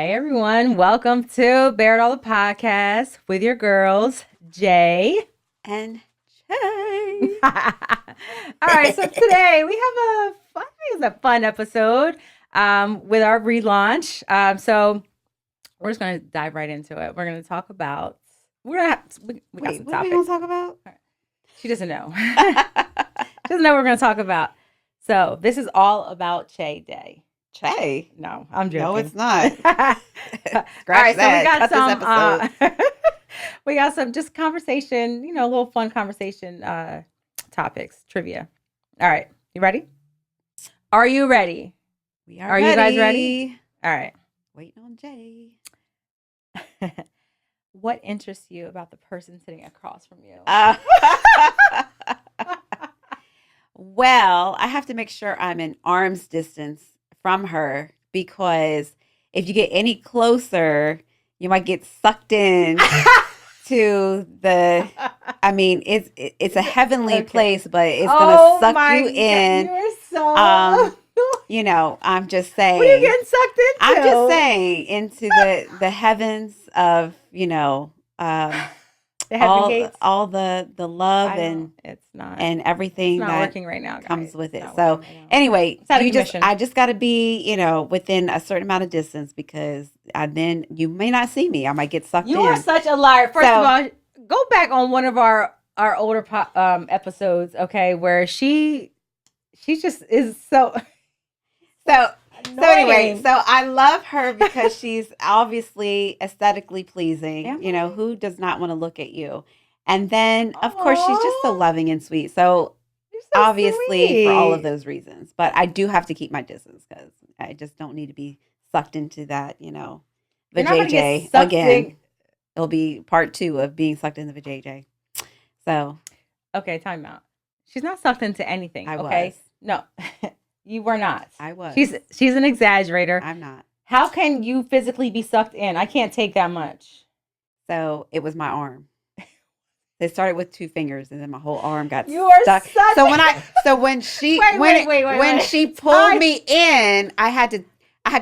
Hey everyone, welcome to Bear It All the Podcast with your girls, Jay. And Jay. All right, so today we have I think it's a fun episode with our relaunch. So we're just going to dive right into it. We're going to talk about, we got some What are we topics. going to talk about? She doesn't know. She doesn't know what we're going to talk about. So this is all about Che Day. Che? No, I'm joking. No, it's not. Scratch that. So we got Cut this episode. we got some just conversation, a little fun conversation topics, trivia. All right, you ready? Are you ready? We are ready. You guys ready? All right. Waiting on Jay. What interests you about the person sitting across from you? Well, I have to make sure I'm in arm's distance from her because if you get any closer, you might get sucked in to the. I mean, it's a heavenly place, but it's gonna suck you in. You're so. I'm just saying. What are you getting sucked into? I'm just saying into the heavens of the heaven gates. all the love it's not and everything it's not that working right now, guys. comes with it. It's So anyway, I I just got to be within a certain amount of distance because then you may not see me. I might get sucked in. You are such a liar. First of all, go back on one of our older episodes, okay, where she just is so So anyway, so I love her because she's obviously aesthetically pleasing. Yeah. Who does not want to look at you? And then, of course, she's just so loving and sweet. So obviously, sweet. for all of those reasons. But I do have to keep my distance because I just don't need to be sucked into that, vajayjay again. It'll be part 2 of being sucked into the vajayjay. So. Okay, time out. She's not sucked into anything, I okay? was. No. You were not. I was. She's an exaggerator. I'm not. How can you physically be sucked in? I can't take that much. So it was my arm. They started with 2 fingers, and then my whole arm got stuck. When she wait. she pulled me in, I had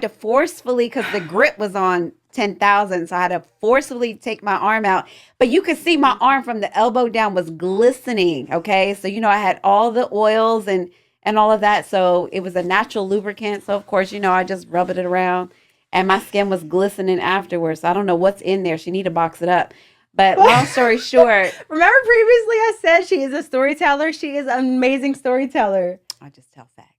to forcefully because the grip was on 10,000, so I had to forcefully take my arm out. But you could see my arm from the elbow down was glistening. Okay, so I had all the oils and all of that. So it was a natural lubricant. So, of course, I just rubbed it around and my skin was glistening afterwards. So I don't know what's in there. She need to box it up. But long story short. Remember previously I said she is a storyteller? She is an amazing storyteller. I just tell facts.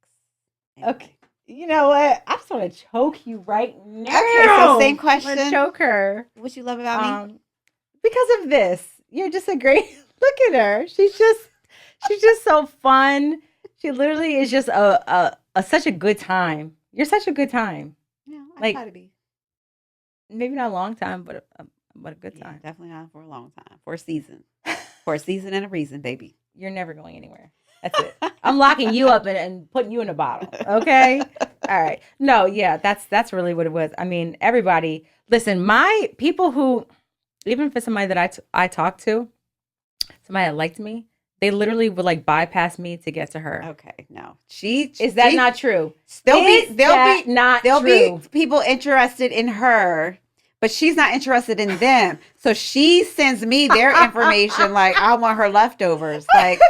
Anyway. Okay. You know what? I just want to choke you right now. Okay, so same question. Let's choke her. What you love about me? Because of this. You're just a great, look at her. She's just so fun. She literally is just such a good time. You're such a good time. Yeah, I try to be. Maybe not a long time, but a good time. Definitely not for a long time. For a season. For a season and a reason, baby. You're never going anywhere. That's it. I'm locking you up and putting you in a bottle. Okay? All right. No, yeah, that's really what it was. I mean, everybody, listen, my people who, even if it's somebody that I talked to, somebody that liked me, they literally would bypass me to get to her. Okay, no. Not true? There'll be people interested in her, but she's not interested in them. So she sends me their information like I want her leftovers. Like,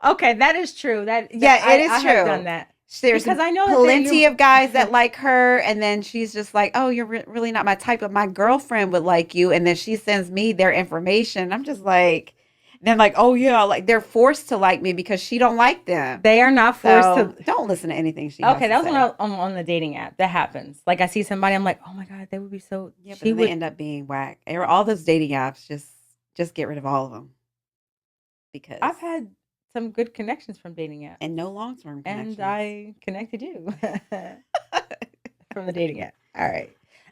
okay, that is true. It is true. I have done that. There's because I know plenty of guys that like her, and then she's just like, "Oh, you're really not my type, but my girlfriend would like you." And then she sends me their information. I'm just like. Then oh yeah, like they're forced to like me because she don't like them. They are not forced to. Don't listen to anything she. Okay, that was on the dating app. That happens. Like I see somebody, I'm like, oh my god, they would be so. Yeah, but they end up being whack. All those dating apps, just get rid of all of them. Because I've had some good connections from dating apps and no long-term connections. And I connected you from the dating app. All right,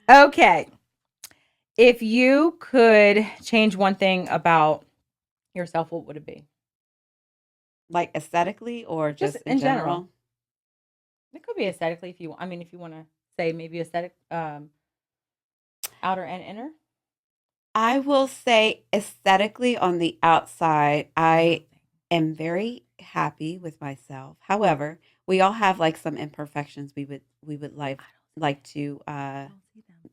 okay. If you could change one thing about yourself, what would it be? Like aesthetically or just in general? It could be aesthetically if you want to say maybe aesthetic, outer and inner. I will say aesthetically on the outside, I am very happy with myself. However, we all have some imperfections we would like to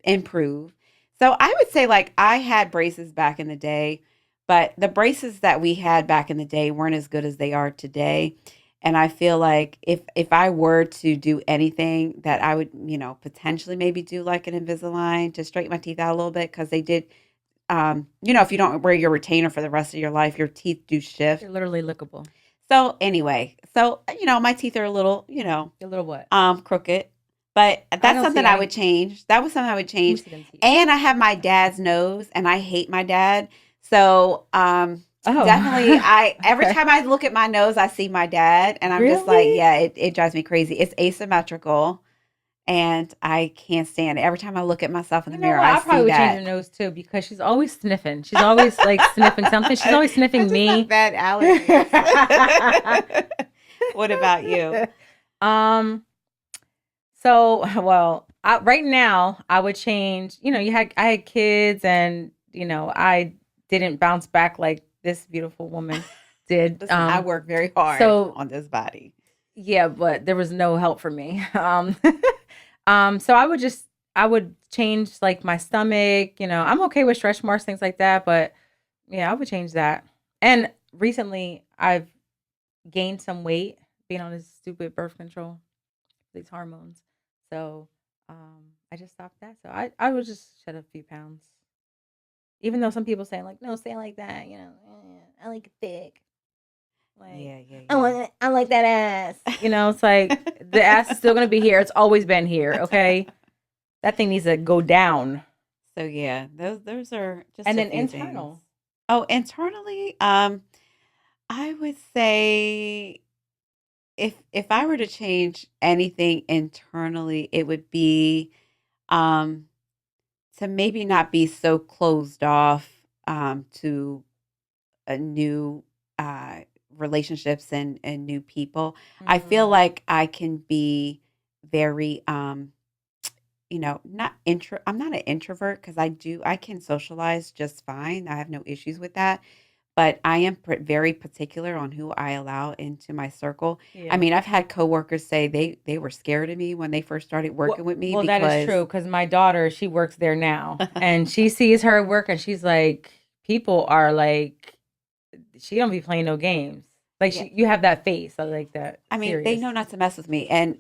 improve. So I would say like I had braces back in the day, but the braces that we had back in the day weren't as good as they are today. And I feel like if I were to do anything that I would, potentially maybe do like an Invisalign to straighten my teeth out a little bit because they did if you don't wear your retainer for the rest of your life, your teeth do shift. They're literally lickable. So anyway, my teeth are a little, A little what? crooked. But I that's don't something see I any. would change. That was something I would Let me change. see them teeth. And I have my dad's nose and I hate my dad. So definitely Oh, I every okay. time I look at my nose, I see my dad and I'm just like, Really? yeah, it drives me crazy. It's asymmetrical and I can't stand it. Every time I look at myself in the You know mirror, what? I I probably see would change her that. nose too because she's always sniffing. She's always like sniffing something. She's always I sniffing just have me. bad allergies. What about you? um. So, well, right now I would change. I had kids, and I didn't bounce back like this beautiful woman did. Listen, I work very hard So on this body. yeah, but there was no help for me. So I would change like my stomach. I'm okay with stretch marks, things like that, but yeah, I would change that. And recently, I've gained some weight being on this stupid birth control, these hormones. So, I just stopped that. So I would just shed a few pounds. Even though some people saying like, no, stay like that. I like it thick. Like, Yeah, yeah, yeah. I like that ass. It's like the ass is still gonna be here. It's always been here. Okay, that thing needs to go down. So yeah, those are just And a then few things. internal. Oh, internally, I would say if I were to change anything internally, it would be um to maybe not be so closed off to a new uh, relationships and new people. I feel Mm, like I can be very, not intro. I'm not an introvert because I can socialize just fine. I have no issues with that. But I am very particular on who I allow into my circle. I yeah. mean, I've had coworkers say they were scared of me when they first started working with me Well, that is because true because my daughter, she works there now, and she sees her work, and she's like, people are like, she don't be playing no games. Like yeah, you have that face, I like that I mean, they serious. know not to mess with me. And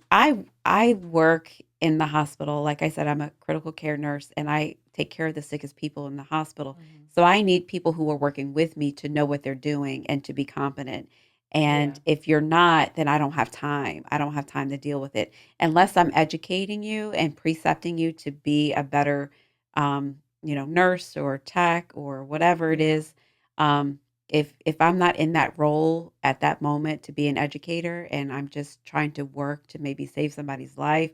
I work in the hospital. Like I said, I'm a critical care nurse and I take care of the sickest people in the hospital. Mhm. So I need people who are working with me to know what they're doing and to be competent. Yeah, And if you're not, then I don't have time. I don't have time to deal with it unless I'm educating you and precepting you to be a better, nurse or tech or whatever it yeah, is. Um, if I'm not in that role at that moment to be an educator and I'm just trying to work to maybe save somebody's life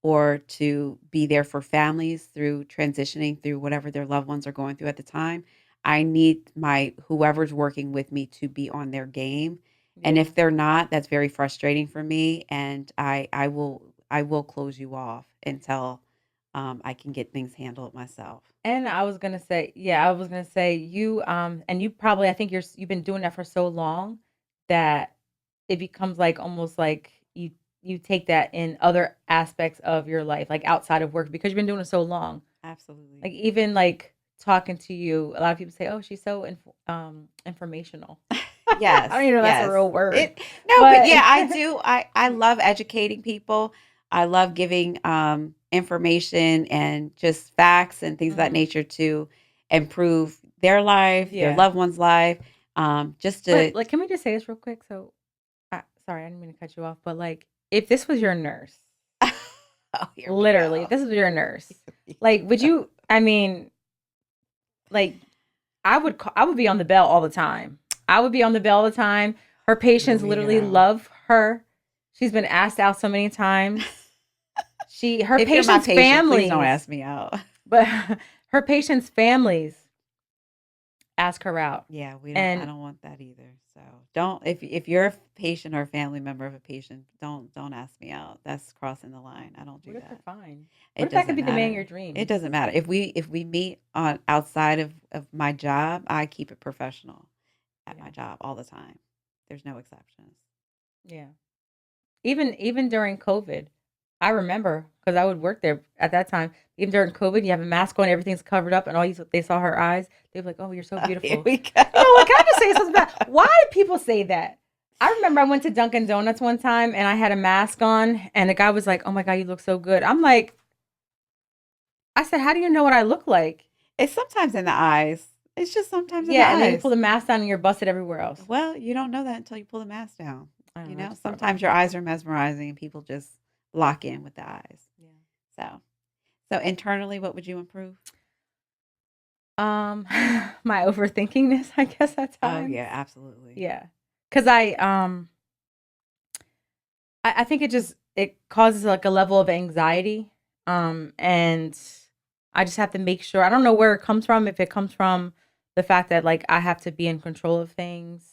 or to be there for families through transitioning through whatever their loved ones are going through at the time, I need my whoever's working with me to be on their game. And yeah. if they're not, that's very frustrating for me and I will close you off until I can get things handled myself. And I was gonna say, yeah, I was gonna say you, and you probably, I think you've been doing that for so long that it becomes like almost like you take that in other aspects of your life, like outside of work, because you've been doing it so long. Absolutely. Like even like talking to you, a lot of people say, "Oh, she's so informational." I Yes, don't even know if that's a yes. real word, It no, but but yeah, I do. I love educating people. I love giving information and just facts and things of that Mhm. nature to improve their life, their Yeah. loved one's life. Just But to like, can we just say this real quick? So, sorry, I didn't mean to cut you off, but like, if this was your nurse, oh, here we literally, if go. this was your nurse, Here we like, would go. you? I mean, like, I would be on the bell all the time. I would be on the bell all the time. Her Here patients we literally go. love her. She's been asked out so many times. Her If you're my patients' patient, please don't families, ask me out. but her patients' families ask her out, Yeah, we don't. I and don't want that either. So don't. If you're a patient or a family member of a patient, don't ask me out. That's crossing the line. I don't do what if they're that. fine? What It if that could doesn't be the man of your matter. It dreams? doesn't matter. If we meet on outside of my job, I keep it professional at Yeah, my job all the time. There's no exceptions. yeah. Even during COVID. I remember because I would work there at that time. Even during COVID, you have a mask on, everything's covered up, and they saw her eyes. They were like, "Oh, you're so Here beautiful." we go. You know what? Can I just say something about why do people say that? I remember I went to Dunkin' Donuts one time and I had a mask on, and the guy was like, "Oh my God, you look so good." I'm like, I said, "How do you know what I look like?" It's sometimes in the eyes. It's just sometimes in the Yeah, and then you eyes. pull the mask down and you're busted everywhere else. Well, you don't know that until you pull the mask down. I don't You know. I know, just thought about sometimes your eyes are mesmerizing and people just lock in with the eyes. it. So, so internally, what would you improve? Yeah. My overthinkingness, I guess at Oh times. yeah, absolutely. Yeah, because I think it causes like a level of anxiety. And I just have to make sure. I don't know where it comes from. If it comes from the fact that like I have to be in control of things,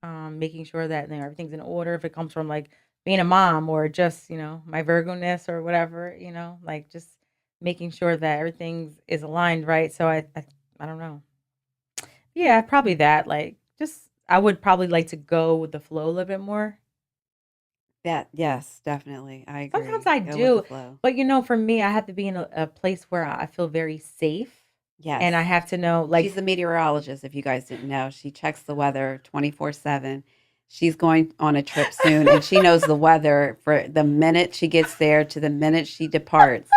making sure that everything's in order. If it comes from like being a mom or just my Virgo-ness or whatever, like just making sure that everything is aligned right. So I don't know. Yeah, probably that. Like just I would probably like to go with the flow a little bit more. That yes, definitely. I Sometimes agree. I Go with the do, flow. but for me, I have to be in a place where I feel very safe, Yes. and I have to know, She's like, a meteorologist, if you guys didn't know. She checks the weather 24/7. She's going on a trip soon and she knows the weather for the minute she gets there to the minute she departs.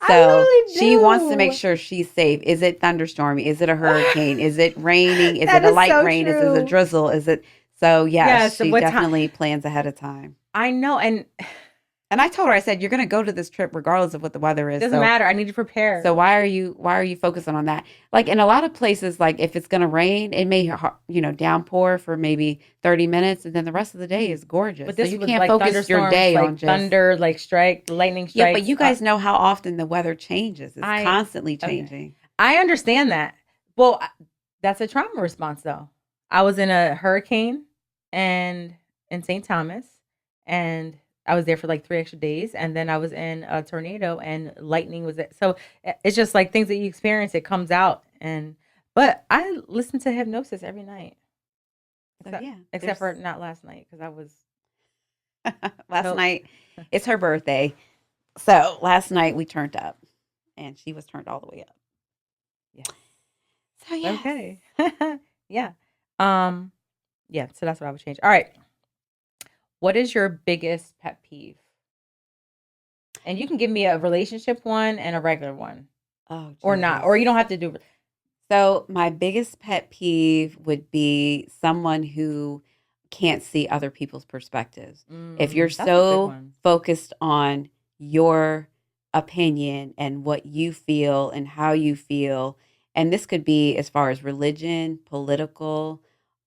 So I she wants to make literally sure she's safe. Is it thunderstormy? Is it a hurricane? Is it raining? Is that it a is light so rain? Is it a true. drizzle? Is it so yes, Yes, she what time? definitely plans ahead of time. I know, and it And I told her, I said, you're gonna go to this trip regardless of what the weather is. doesn't matter. I need to So prepare. why are you focusing on that? Like in a lot of places, like if it's gonna rain, it may downpour for maybe 30 minutes, and then the rest of the day is gorgeous. But So this you was can't like focus your thunderstorms, day on like just thunder, like lightning yeah. But strikes. you guys know how often the weather changes. It's I constantly Okay, changing. I understand that. Well, that's a trauma response, though. I was in a hurricane and in St. Thomas, and I was there for like 3 extra days, and then I was in a tornado, and lightning was it. So it's just like things that you experience, it comes out, and but I listen to hypnosis every night, So except yeah, except there's for not last night because I was last so night. It's her birthday, so last night we turned up, and she was turned all the way up. yeah. So yes. Okay. Yeah. Um. Yeah. So that's what I would change. All right. What is your biggest pet peeve? And you can give me a relationship one and a regular one, Oh or not, Jesus. or you don't have to do. So my biggest pet peeve would be someone who can't see other people's perspectives. If you're That's a good so one. focused on your opinion and what you feel and how you feel, and this could be as far as religion, political,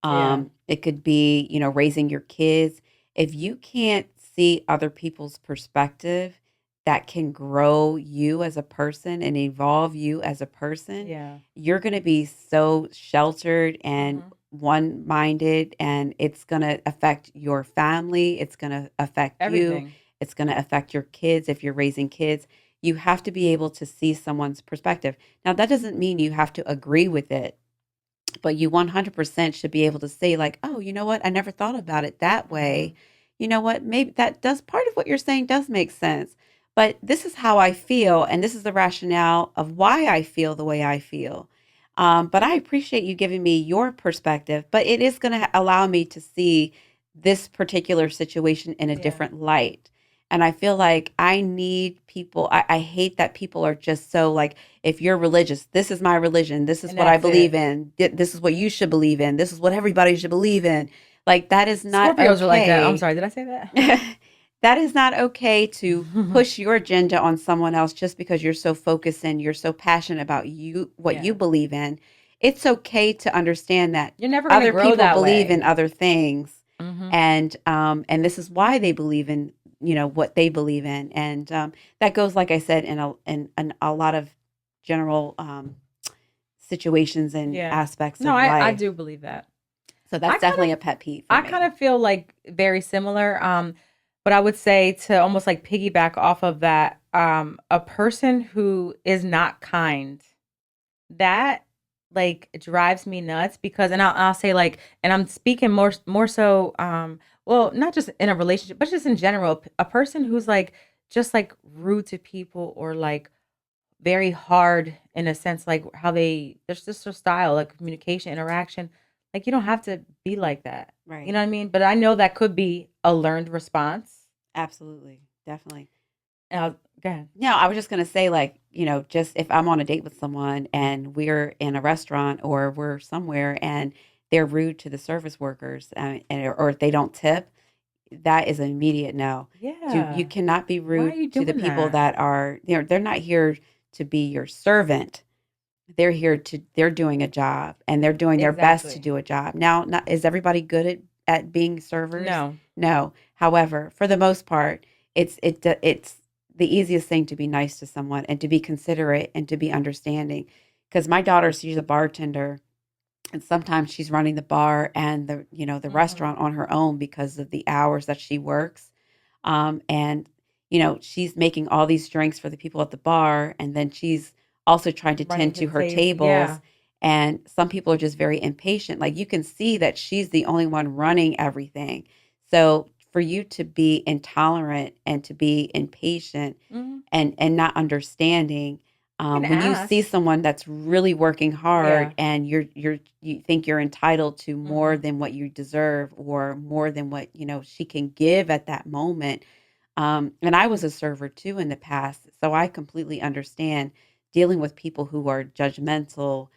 Yeah. it could be, raising your kids. If you can't see other people's perspective that can grow you as a person and evolve you as a person, Yeah. you're going to be so sheltered and Hmm. one minded, and it's going to affect your family. It's going to affect you. Everything. It's going to affect your kids if you're raising kids. You have to be able to see someone's perspective. Now, that doesn't mean you have to agree with it, but you 100% should be able to say, like, oh, you know what? I never thought about it that Hmm. way. You know what? Maybe that does part of what you're saying does make sense. But this is how I feel, and this is the rationale of why I feel the way I feel. But I appreciate you giving me your perspective, but it is going to allow me to see this particular situation in a Yeah. different light. And I feel like I need people. I hate that people are just so like, if you're religious, this is my religion. This is And what I that's believe it. in. This is what you should believe in. This is what everybody should believe in. Like, that is not Scorpios are like that. I'm okay. sorry. Did I say that? That is not okay to push your agenda on someone else just because you're so focused and you're so passionate about what you Yeah. believe in. It's okay to understand that You're never gonna other grow people that believe way. in other things, Hmm. and this is why they believe in what they believe in, and that goes, like I said, in a lot of general situations and Yeah. aspects No, of I life. do believe that. So I that's kind definitely of a pet peeve for I kind me. of feel like very similar. But I would say to almost like piggyback off of that, a person who is not kind, that like drives me nuts because, and I'll say like, and I'm speaking more so, well, not just in a relationship, but just in general, a person who's like just like rude to people or like very hard in a sense, like how there's just a style, like communication, interaction. Like you don't have to be like that. You Right. know what I mean? But I know that could be a learned response. Absolutely. Definitely. Go ahead. No, I was just going to say, like, just if I'm on a date with someone and we're in a restaurant or we're somewhere and they're rude to the service workers, or if they don't tip, that is an immediate no. You Yeah. cannot be Why are rude you to the doing people that? that are, they're not here to be your servant. They're doing a job and they're doing their best to Exactly. do a job. Now, not, is everybody good at being servers? No. No. However, for the most part, it's the easiest thing to be nice to someone and to be considerate and to be understanding. Because my daughter, she's a bartender, and sometimes she's running the bar and the Hmm. restaurant on her own because of the hours that she works. And she's making all these drinks for the people at the bar, and then she's also trying to Running tend to to the her table. tables. Yeah. And some people are just very impatient. Like you can see that she's the only one running everything. So for you to be intolerant and to be impatient Hmm. and not understanding, You can when you see ask. someone that's really working hard Yeah. and you think you're entitled to more Hmm. than what you deserve or more than what she can give at that moment. And I was a server too in the past, so I completely understand dealing with people who are judgmental,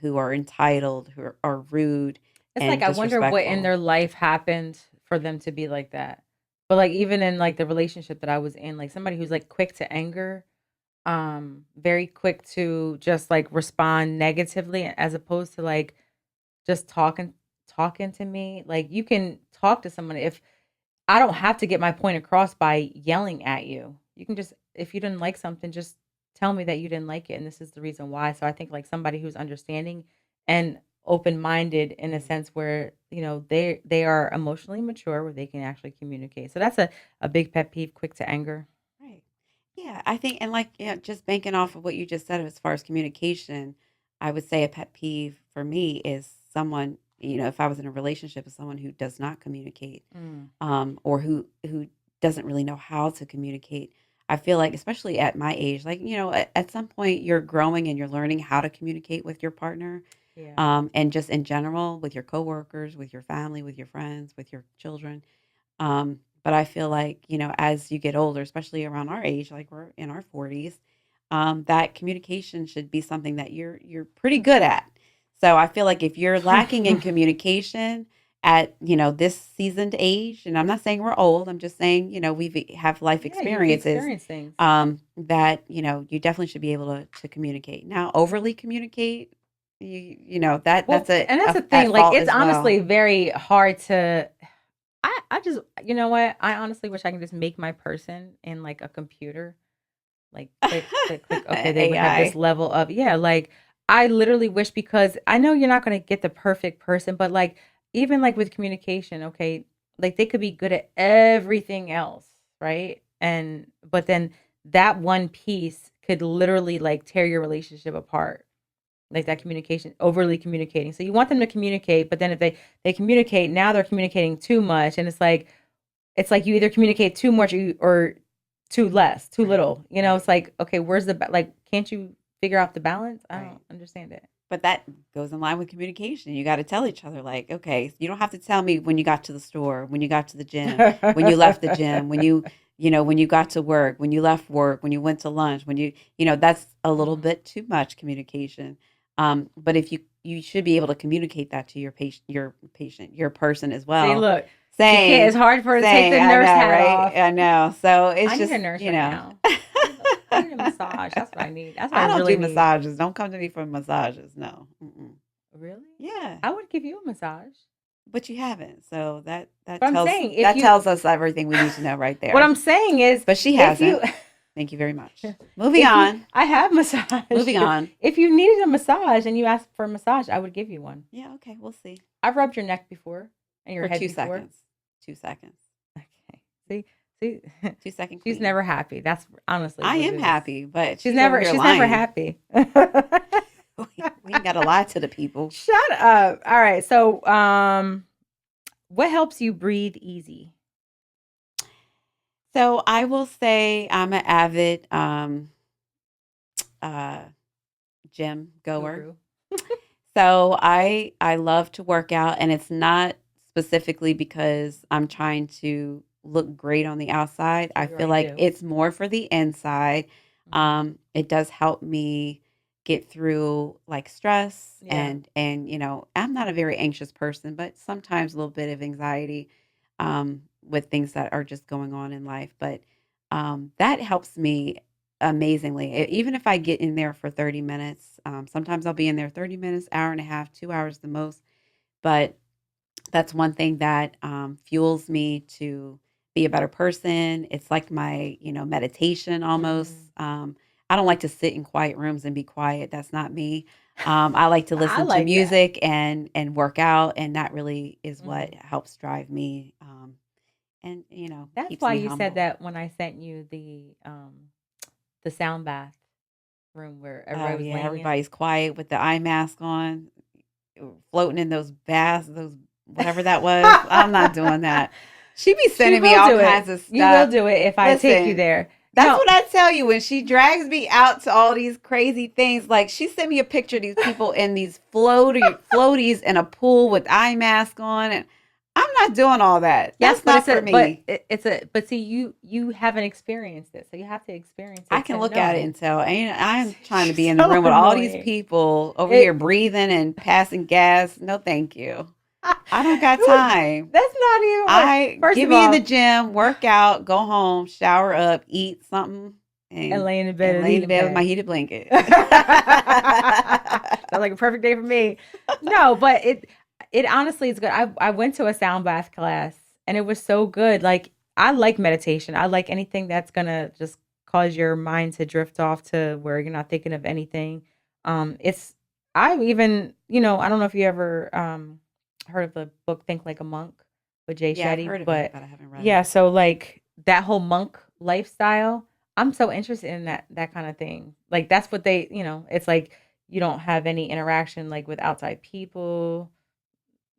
who are entitled, are rude It's like and I wonder what in disrespectful. their life happened for them to be like that. But like even in like the relationship that I was in, like somebody who's like quick to anger, very quick to just like respond negatively as opposed to like just talking to me. Like you can talk to someone if I don't have to get my point across by yelling at you. You can just if you didn't like something, just tell me that you didn't like it and this is the reason why. So I think like somebody who's understanding and open-minded in a Mm. sense where, they are emotionally mature where they can actually communicate. So that's a big pet peeve, quick to anger. Right. Yeah, I think, and like, yeah, just banking off of what you just said as far as communication, I would say a pet peeve for me is someone, if I was in a relationship with someone who does not communicate, Mm, or who doesn't really know how to communicate. I feel like, especially at my age, like, at some point you're growing and you're learning how to communicate with your partner, yeah. and just in general with your coworkers, with your family, with your friends, with your children. But I feel like, as you get older, especially around our age, like we're in our 40s, that communication should be something that you're pretty good at. So I feel like if you're lacking in communication at, this seasoned age, and I'm not saying we're old, I'm just saying, we've have life Yeah, you've experiences, experienced things. that, you definitely should be able to communicate. Now, overly communicate, that's Well, and that's the thing, at like, fault it's as well. honestly very hard to I just you know what? I honestly wish I could just make my person in, like, a computer, like, click, click, click, okay, they would have this AI. level of yeah, like, I literally wish because I know you're not gonna get the perfect person, but, like, even, like, with communication, okay, like, they could be good at everything else, right? But then that one piece could literally, like, tear your relationship apart. Like that Right. communication, overly communicating. So you want them to communicate, but then if they communicate, now they're communicating too much, and it's like you either communicate too much or too less, too Right. little. Right. It's like okay, where's like can't you figure out the balance? I Right. don't understand it. But that goes in line with communication. You got to tell each other, like, okay, you don't have to tell me when you got to the store, when you got to the gym, when you left the gym, when you got to work, when you left work, when you went to lunch, that's a little Mm. bit too much communication. But if you should be able to communicate that to your person as See, well, look, she can't. It's saying, hard for her to take the I nurse know, hat right? off. I know. So I it's need a just, nurse right now. I need a massage. That's what I need. That's what I I don't really do need. massages. Don't come to me for massages. No. Mm-mm. Really? Yeah, I would give you a massage. but you haven't. So that But I'm tells saying if that you tells us everything we need to know right what there. I'm saying is But she if you hasn't. Thank you very much. Moving if you on. I have massage. Moving on. If you needed a massage and you asked for a massage, I would give you one. Yeah, okay, we'll see. I've rubbed your neck before and your For head 2 before. seconds. 2 seconds. Okay. See, 2 second she's queen. never happy. That's honestly I what am it is. happy, but She's she's over never here she's never lying. happy. We ain't got to lie to the people. Shut up. All right. So, what helps you breathe easy? So I will say I'm an avid uh, gym goer. Guru. So I love to work out, and it's not specifically because I'm trying to look great on the outside. I You feel already like do. it's more for the inside. Mhm. It does help me get through like stress Yeah. and I'm not a very anxious person, but sometimes a little bit of anxiety with things that are just going on in life. But that helps me amazingly. Even if I get in there for 30 minutes, sometimes I'll be in there 30 minutes, hour and a half, 2 hours the most. But that's one thing that fuels me to be a better person. It's like my, meditation almost. Mhm. I don't like to sit in quiet rooms and be quiet. That's not me. I like to I listen to like that. music and work out, and that really is what Mhm. helps drive me and That's keeps why me you said humble. that when I sent you the sound bath room where Oh everybody was yeah, laying in. everybody's quiet with the eye mask on, floating in those baths, those whatever that was. I'm not doing that. She be She sending me will all do it. kinds of You will stuff. do it if I take you Listen, there. that's No, what I tell you when she drags me out to all these crazy things. Like she sent me a picture of these people in these floaties in a pool with eye mask on, and I'm not doing all that. yes, That's but not for me. it's a but see you haven't experienced it, so you have to experience I it can to look at it know. and tell. And I'm trying to be She's in the so room with all these annoying. people over here It breathing and passing gas. No, thank you. I don't got Who- time. that's not even what. I First get of me in the all, gym, work out, go home, shower up, eat something, and and laying in bed and and lay in the eating bed with my pad. heated blanket. Sounds like a perfect day for me. No, but it honestly is good. I went to a sound bath class and it was so good. Like I like meditation. I like anything that's gonna just cause your mind to drift off to where you're not thinking of anything. It's I even I don't know if you ever heard of the book Think Like a Monk with Jay Yeah, I've Shetty, heard of it, but but I haven't read it. yeah, so like that whole monk lifestyle, I'm so interested in that kind of thing. Like that's what it's like you don't have any interaction like with outside people,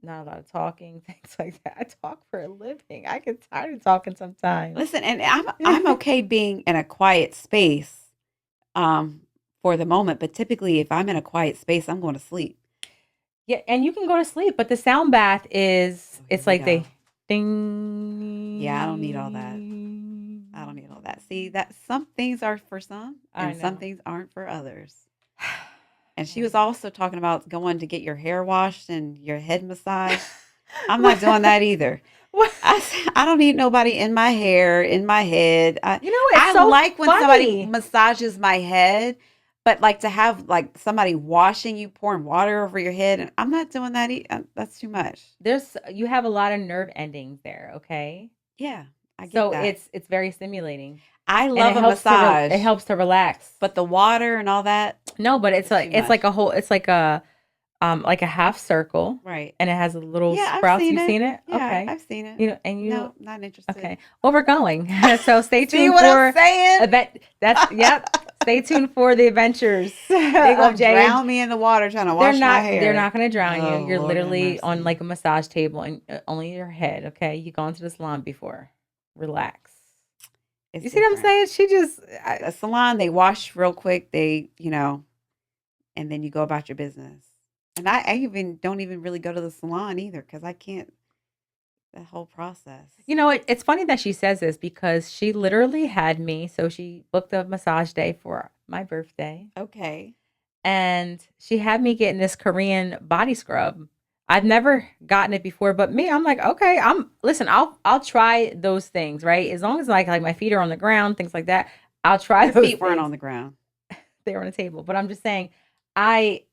not a lot of talking, things like that. I talk for a living. I get tired of talking sometimes. Listen, and I'm okay being in a quiet space um for the moment, but typically if I'm in a quiet space, I'm going to sleep. Yeah, and you can go to sleep, but the sound bath is Oh, here it's we like go. they Yeah, I don't need all that. I don't need all that. See, ding. that some things are for some I and some know. things aren't for others. And she was also talking about going to get your hair washed and your head massaged. I'm not doing that either. What? I don't need nobody in my hair, in my head. You know, it's I so like when somebody funny. massages my head, but like to have like somebody washing you, pouring water over your head, and I'm not doing that. That's too much. You have a lot of nerve endings there, okay? Yeah, I get So that. it's very stimulating, I and love a massage, it helps to relax. but the water and all that No, but is too it's like much. a whole like a half circle, Right. and it has a little Yeah, I've sprouts. seen You've it. seen it, Yeah, okay? I've seen it. And No, not interested. okay. Well, we're going, so stay See tuned what I'm for saying? event. That's yep. Stay tuned for the adventures They of gonna Jay and drown me in the water trying to wash my they're hair. not going to drown you. Oh, You're Lord have literally on mercy. like a massage table and only your head, okay? You gone to the salon before. Relax. It's You see what I'm different. saying? She just The salon, they wash real quick. And then you go about your business. And I even don't even really go to the salon either because I can't, that whole process. it's funny that she says this because she literally had me. So she booked a massage day for my birthday, Okay. and she had me getting this Korean body scrub. I've never gotten it before, but me, I'm like, okay, listen, I'll try those things, right? As long as like my feet are on the ground, things like that, I'll try Your those feet weren't things. on the ground. They were on a table, but I'm just saying, I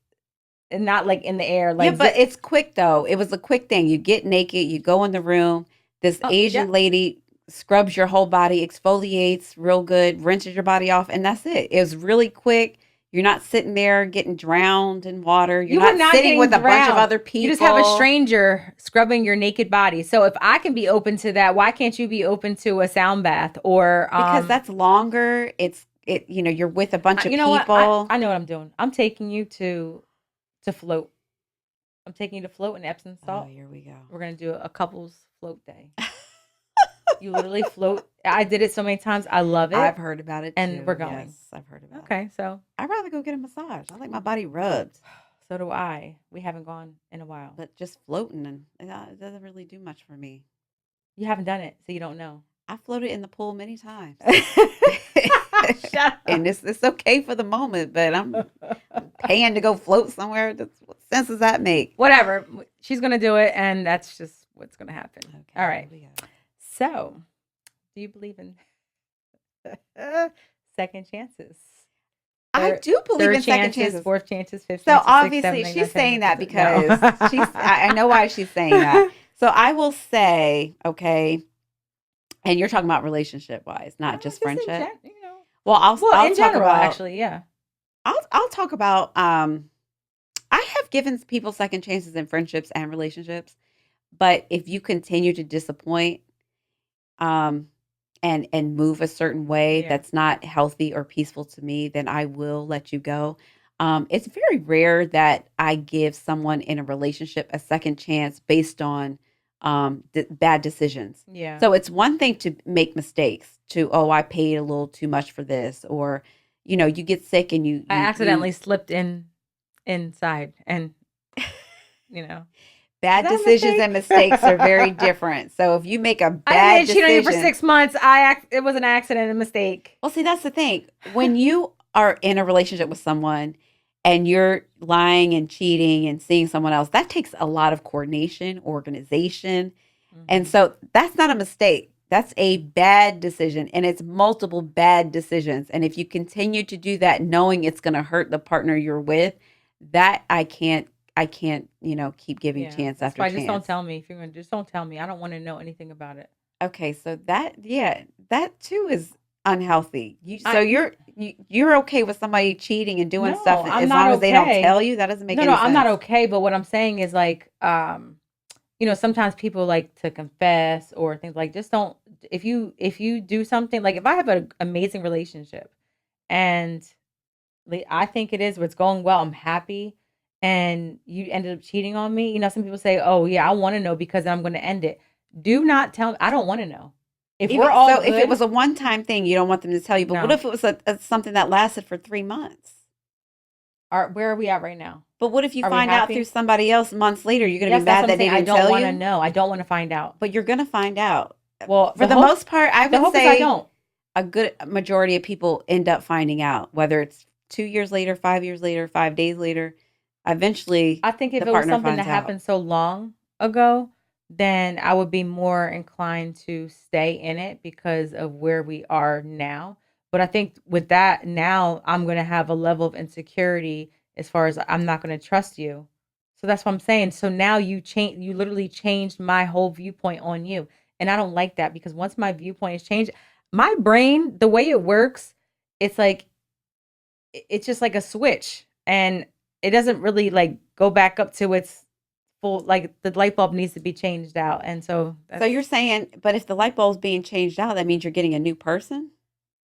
not like in the air, Yeah, like but it's quick though. It was a quick thing. You get naked, you go in the room. This oh yeah, Asian lady scrubs your whole body, exfoliates real good, rinses your body off, and that's it. It was really quick. You're not sitting there getting drowned in water. You're you were not not sitting getting with a bunch of drowned. other You just have a people stranger scrubbing your naked body. So if I can be open to that, why can't you be open to a sound bath or because that's longer. You're with a bunch of you know what? I people. I know what I'm doing. I'm taking you to float. I'm taking you to float in Epsom Oh, salt. here we go. We're gonna do a couples float day. You literally float. I did it so many times. I love I've it. heard about it And too. we're going. Yes, I've heard about it. Okay, so I'd rather go get a massage. I like my body rubbed, so do I. We haven't gone in a while. but just floating and it doesn't really do much for me. You haven't done it, so you don't know. I floated in the pool many times. Shut And up. it's okay for the moment, but I'm paying to go float somewhere. What sense does that make? Whatever. She's gonna do it, and that's just what's gonna happen. Okay, All right. here we go. So, do you believe in second chances? I do believe Third in second chances, chances. fourth chances, fifth So chances, sixth, obviously seventh, eighth, she's ninth, saying tenth, that eleventh, twelfth. because I know why she's saying that. So I will say, okay, and you're talking about relationship wise, not just in friendship. you know. Well, I'll in talk general, about actually, yeah. I'll talk about I have given people second chances in friendships and relationships, but if you continue to disappoint um and move a certain way Yeah. that's not healthy or peaceful to me, then I will let you go. It's very rare that I give someone in a relationship a second chance based on bad decisions. Yeah. So it's one thing to make mistakes, to oh, I paid a little too much for this, or you get sick and I accidentally slipped inside, and bad Is that a decisions and mistake? mistakes are very different. So if you make a I bad didn't cheat on you for decision, 6 months. It was an accident, a mistake. well, see, that's the thing. When you are in a relationship with someone and you're lying and cheating and seeing someone else, that takes a lot of coordination, organization. And Mhm. so that's not a mistake. That's a bad decision. And it's multiple bad decisions. And if you continue to do that, knowing it's going to hurt the partner you're with, that I can't keep giving Yeah, chance that's after why just don't chance. tell me if you're gonna just don't tell me. I don't want to know anything about it. Okay, so that too is unhealthy. So I you're okay with somebody cheating and doing stuff No, I'm as not long as they don't okay. tell you? That doesn't make No, any I'm not sense. okay. But what I'm saying is like, sometimes people like to confess or things like just don't. If you do something like if I have an amazing relationship and like, I think it is what's going well, I'm happy, and you ended up cheating on me. Some people say, "Oh yeah, I want to know because I'm going to end it." Do not tell me. I don't want to know. If we're Even all so, if it good, was a one-time thing, you don't want them to tell you. But what no. if it was something that lasted for 3 months? Where are we at right now? But what if you Are we find out through happy? somebody else months later? You're going to Yes, be that's mad what I'm that they saying. I didn't don't tell want to you? know. I don't want to find out. But you're going to find out. Well, For the most part, I the would hope is I say don't. a good majority of people end up finding out, whether it's 2 years later, 5 years later, 5 days later. Eventually, I think if the it was partner something that finds out. happened so long ago, then I would be more inclined to stay in it because of where we are now. But I think with that now, I'm going to have a level of insecurity as far as I'm not going to trust you. So that's what I'm saying. So now you literally changed my whole viewpoint on you. And I don't like that because once my viewpoint is changed, my brain, the way it works, it's like it's just like a switch and it doesn't really like go back up to its full, like the light bulb needs to be changed out. And so So that's you're saying, but if the light bulb's being changed out, that means you're getting a new person?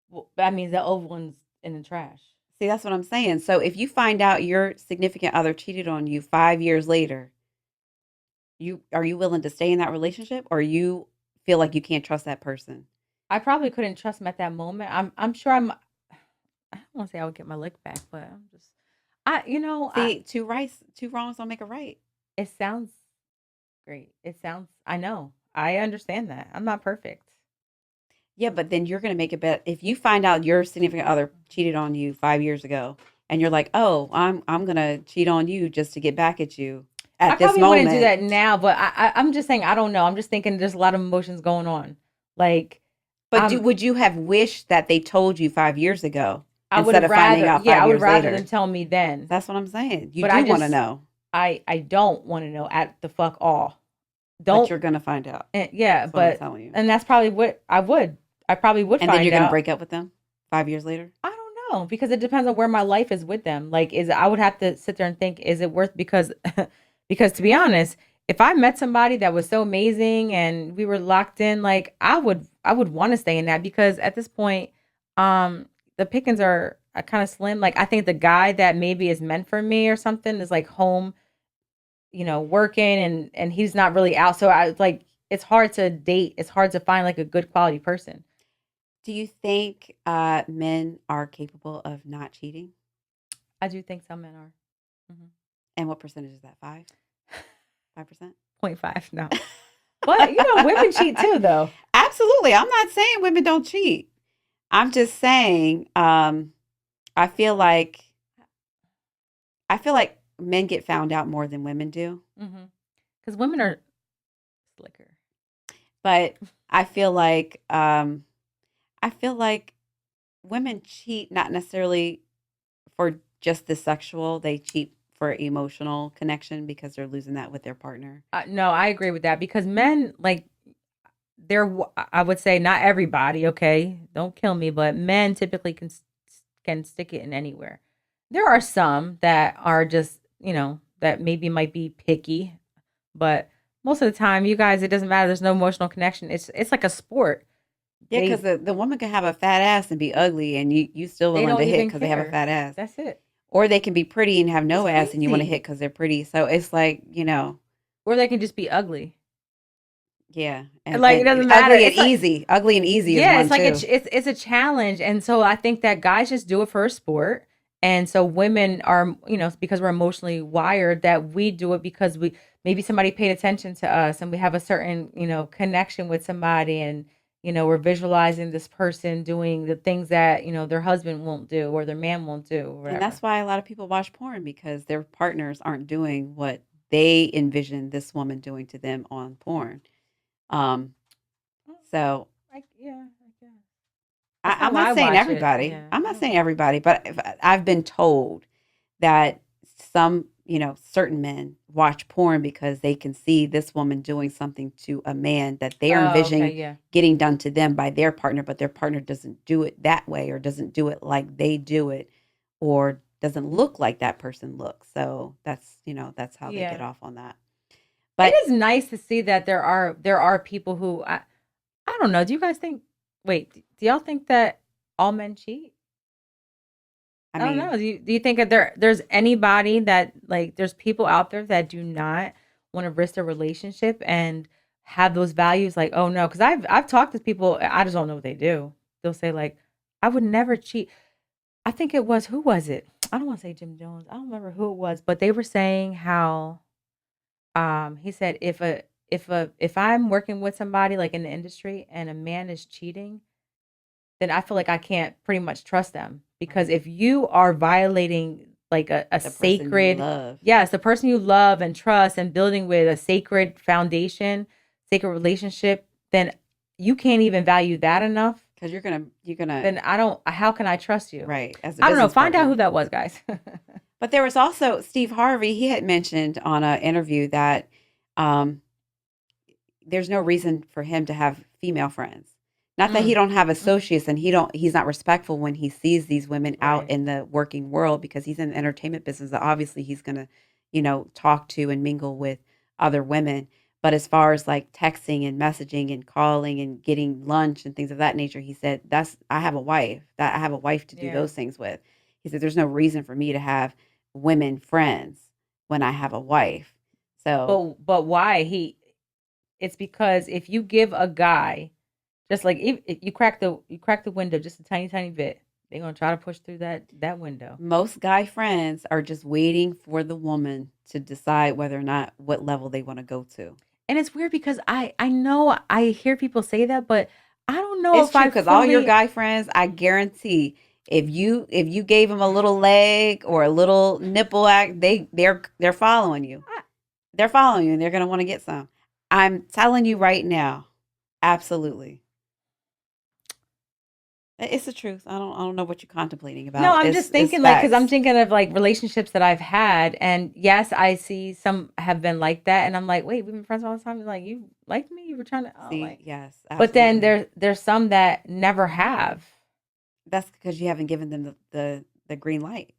well, that means the old one's in the trash. See, that's what I'm saying. So if you find out your significant other cheated on you 5 years later, are you willing to stay in that relationship, or you feel like you can't trust that person? I probably couldn't trust him at that moment. I'm sure I don't want to say I would get my lick back, but I'm just I See, two wrongs don't make a right. it sounds great. I know. I understand that. I'm not perfect. Yeah, but then you're going to make a bet if you find out your significant other cheated on you 5 years ago, and you're like, "Oh, I'm going to cheat on you just to get back at you I at this probably wouldn't do moment." that now, but I'm just saying I don't know. I'm just thinking there's a lot of emotions going on. Like But I'm would you have wished that they told you 5 years ago I would instead have of finding rather out yeah, five I would years rather them later? tell me then. That's what I'm saying. You But I do want to just know, I don't want to know at the fuck all. but Don't you're going to find out. yeah, That's what I'm but telling you. and that's probably what I probably would And then find you're going to out. break up with them 5 years later. I don't know because it depends on where my life is with them. Like is I would have to sit there and think is it worth because because to be honest, if I met somebody that was so amazing and we were locked in, like I would want to stay in that because at this point, the pickings are kind of slim. Like I think the guy that maybe is meant for me or something is like home, working and he's not really out. So I like it's hard to date. It's hard to find like a good quality person. Do you think men are capable of not cheating? I do think some men are. And what percentage is that? 5%? 0.5, no. But women cheat too, though. Absolutely. I'm not saying women don't cheat. I'm just saying I feel like men get found out more than women do. Because women are slicker. But I feel like women cheat not necessarily for just the sexual. They cheat for emotional connection because they're losing that with their partner. No, I agree with that because men like I would say not everybody. Okay, don't kill me, but men typically can stick it in anywhere. There are some that are just that maybe might be picky, but most of the time, you guys, it doesn't matter. There's no emotional connection. It's like a sport. Yeah, because the woman can have a fat ass and be ugly, and you still They willing don't to hit even because they have a care. fat ass. That's it. Or they can be pretty and have no It's ass, and you want to crazy. hit because they're pretty. So it's like, Or they can just be ugly. yeah, Like it doesn't matter. ugly and It's like easy. Ugly and easy is yeah, one it's like too. it's a challenge, and so I think that guys just do it for a sport, and so women are because we're emotionally wired that we do it because we maybe somebody paid attention to us and we have a certain connection with somebody and we're visualizing this person doing the things that their husband won't do or their man won't do or And whatever. that's why a lot of people watch porn because their partners aren't doing what they envision this woman doing to them on porn. Um, Well, so yeah, I guess that's I'm how not I saying watch it. everybody. Yeah, I'm I not don't. saying everybody, but I've been told that some, certain men watch porn because they can see this woman doing something to a man that they're Oh, okay, envisioning yeah. getting done to them by their partner, but their partner doesn't do it that way or doesn't do it like they do it or doesn't look like that person looks. So that's how they get Yeah. off on that. It But is nice to see that there are people who I don't know. Do you guys think? Wait, do y'all think that all men cheat? I I don't mean, know. Do you think that there's anybody that like there's people out there that do not want to risk their relationship and have those values? Like, oh no, because I've talked to people. I just don't know what they do. They'll say like, I would never cheat. I think it was who was it? I don't want to say Jim Jones. I don't remember who it was, but they were saying how he said if I'm working with somebody like in the industry and a man is cheating, then I feel like I can't pretty much trust them because right, if you are violating like a the person you sacred, love, yes, the person you love and trust and building with a sacred foundation, sacred relationship, then you can't even value that enough. because you're gonna Then I don't. How can I trust you? right as a I don't know. business Find out partner. who that was, guys. But there was also Steve Harvey. He had mentioned on an interview that um, there's no reason for him to have female friends. Not that he Mm, don't have mhm. associates and he's not respectful when he sees these women out Right. in the working world because he's in the entertainment business. Obviously, he's gonna, talk to and mingle with other women. But as far as like texting and messaging and calling and getting lunch and things of that nature, he said that's I have a wife that I have a wife to do Yeah. those things with. He said there's no reason for me to have women friends when I have a wife. So But why he? It's because if you give a guy just like if you crack the window just a tiny bit, they're gonna try to push through that window. most guy friends are just waiting for the woman to decide whether or not what level they want to go to. And it's weird because I know I hear people say that, but I don't know It's if true I because all your fully. guy friends, I guarantee, if you gave them a little leg or a little nipple act, they're following you. I, They're following you, and they're gonna want to get some. I'm telling you right now, absolutely, it's the truth. I don't know what you're contemplating no, about. I'm just It's thinking like because I'm facts. thinking of like relationships that I've had, and yes, I see some have been like that, and I'm like, wait, we've been friends all the time. Like you liked me, you were trying to, oh, See, like, yes, but then absolutely. there's some that never have. That's because you haven't given them the green light.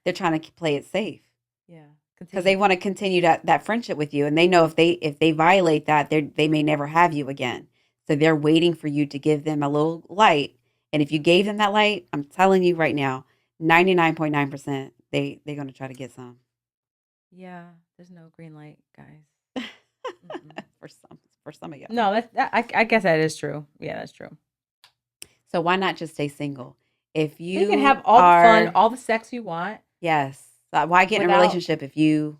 They're trying to play it safe Yeah, because continue. they want to continue that friendship with you, and they know if they violate that, they may never have you again. So they're waiting for you to give them a little light, and if you gave them that light, I'm telling you right now, 99.9% they're going to try to get some Yeah, there's no green light, guys. Mm-mm. for some. for some of y'all. No, I guess that is true. Yeah, that's true. So why not just stay single? If You can you have all the fun, are, all the sex you want. yes, why get in a Without, relationship if you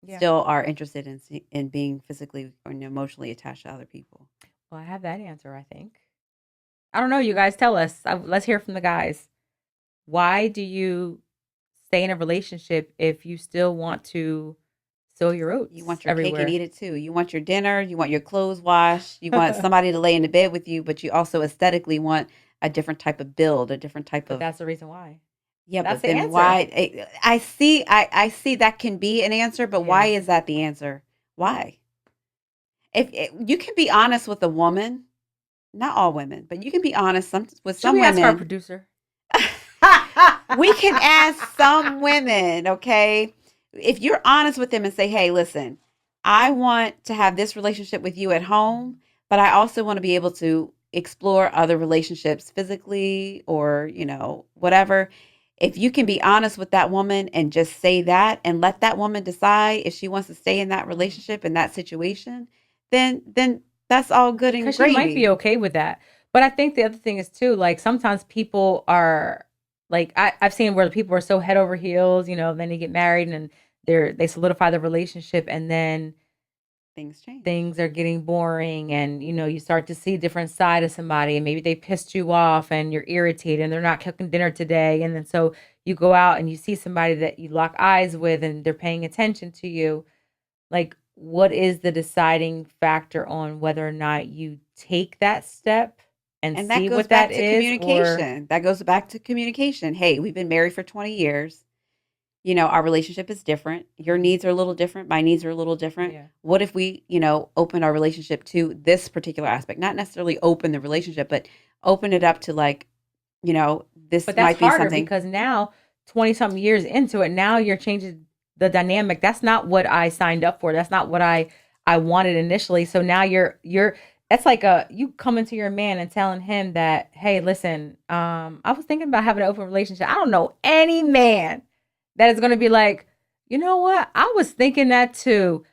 yeah. still are interested in being physically or emotionally attached to other people? Well, I have that answer, I think. I don't know. You guys tell us. Let's hear from the guys. Why do you stay in a relationship if you still want to sow your You oats want your cake and everywhere? eat it too. You want your dinner. You want your clothes washed. You want somebody to lay in the bed with you, but you also aesthetically want a different type of build, a different type But of. that's the reason why. Yeah, That's but the then answer. why? I see that can be an answer, but why Yeah. is that the answer? Why? If you can be honest with a woman, not all women, but you can be honest with Should some we ask our women. producer? We can ask some women, okay? If you're honest with them and say, hey, listen, I want to have this relationship with you at home, but I also want to be able to explore other relationships physically or, whatever. If you can be honest with that woman and just say that and let that woman decide if she wants to stay in that relationship in that situation, then that's all good and Because she might be gravy. okay with that. But I think the other thing is too, like sometimes people are like I've seen where people are so head over heels, then they get married and they solidify the relationship and then Things change. things are getting boring and you start to see a different side of somebody and maybe they pissed you off and you're irritated and they're not cooking dinner today and then so you go out and you see somebody that you lock eyes with and they're paying attention to you. Like, what is the deciding factor on whether or not you take that step and And that see goes what that back to is? Or communication. That goes back to communication. Hey, we've been married for 20 years. Our relationship is different. Your needs are a little different. My needs are a little different. yeah, What if we, open our relationship to this particular aspect? Not necessarily open the relationship, but open it up to like, this but that's might be harder something. because now 20 something years into it, now you're changing the dynamic. That's not what I signed up for. That's not what I wanted initially. So now you're that's like you coming to your man and telling him that, hey, listen, I was thinking about having an open relationship. I don't know any man that is going to be like, you know what? I was thinking that too.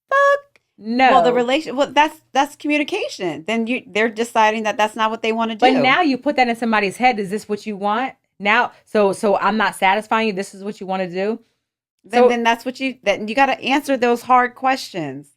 Fuck Well, no. that's communication. Then they're deciding that that's not what they want to But do. now you put that in somebody's head. Is this what you want? Now, so I'm not satisfying you. This is what you want to do. then So then that's what you got to answer those hard questions.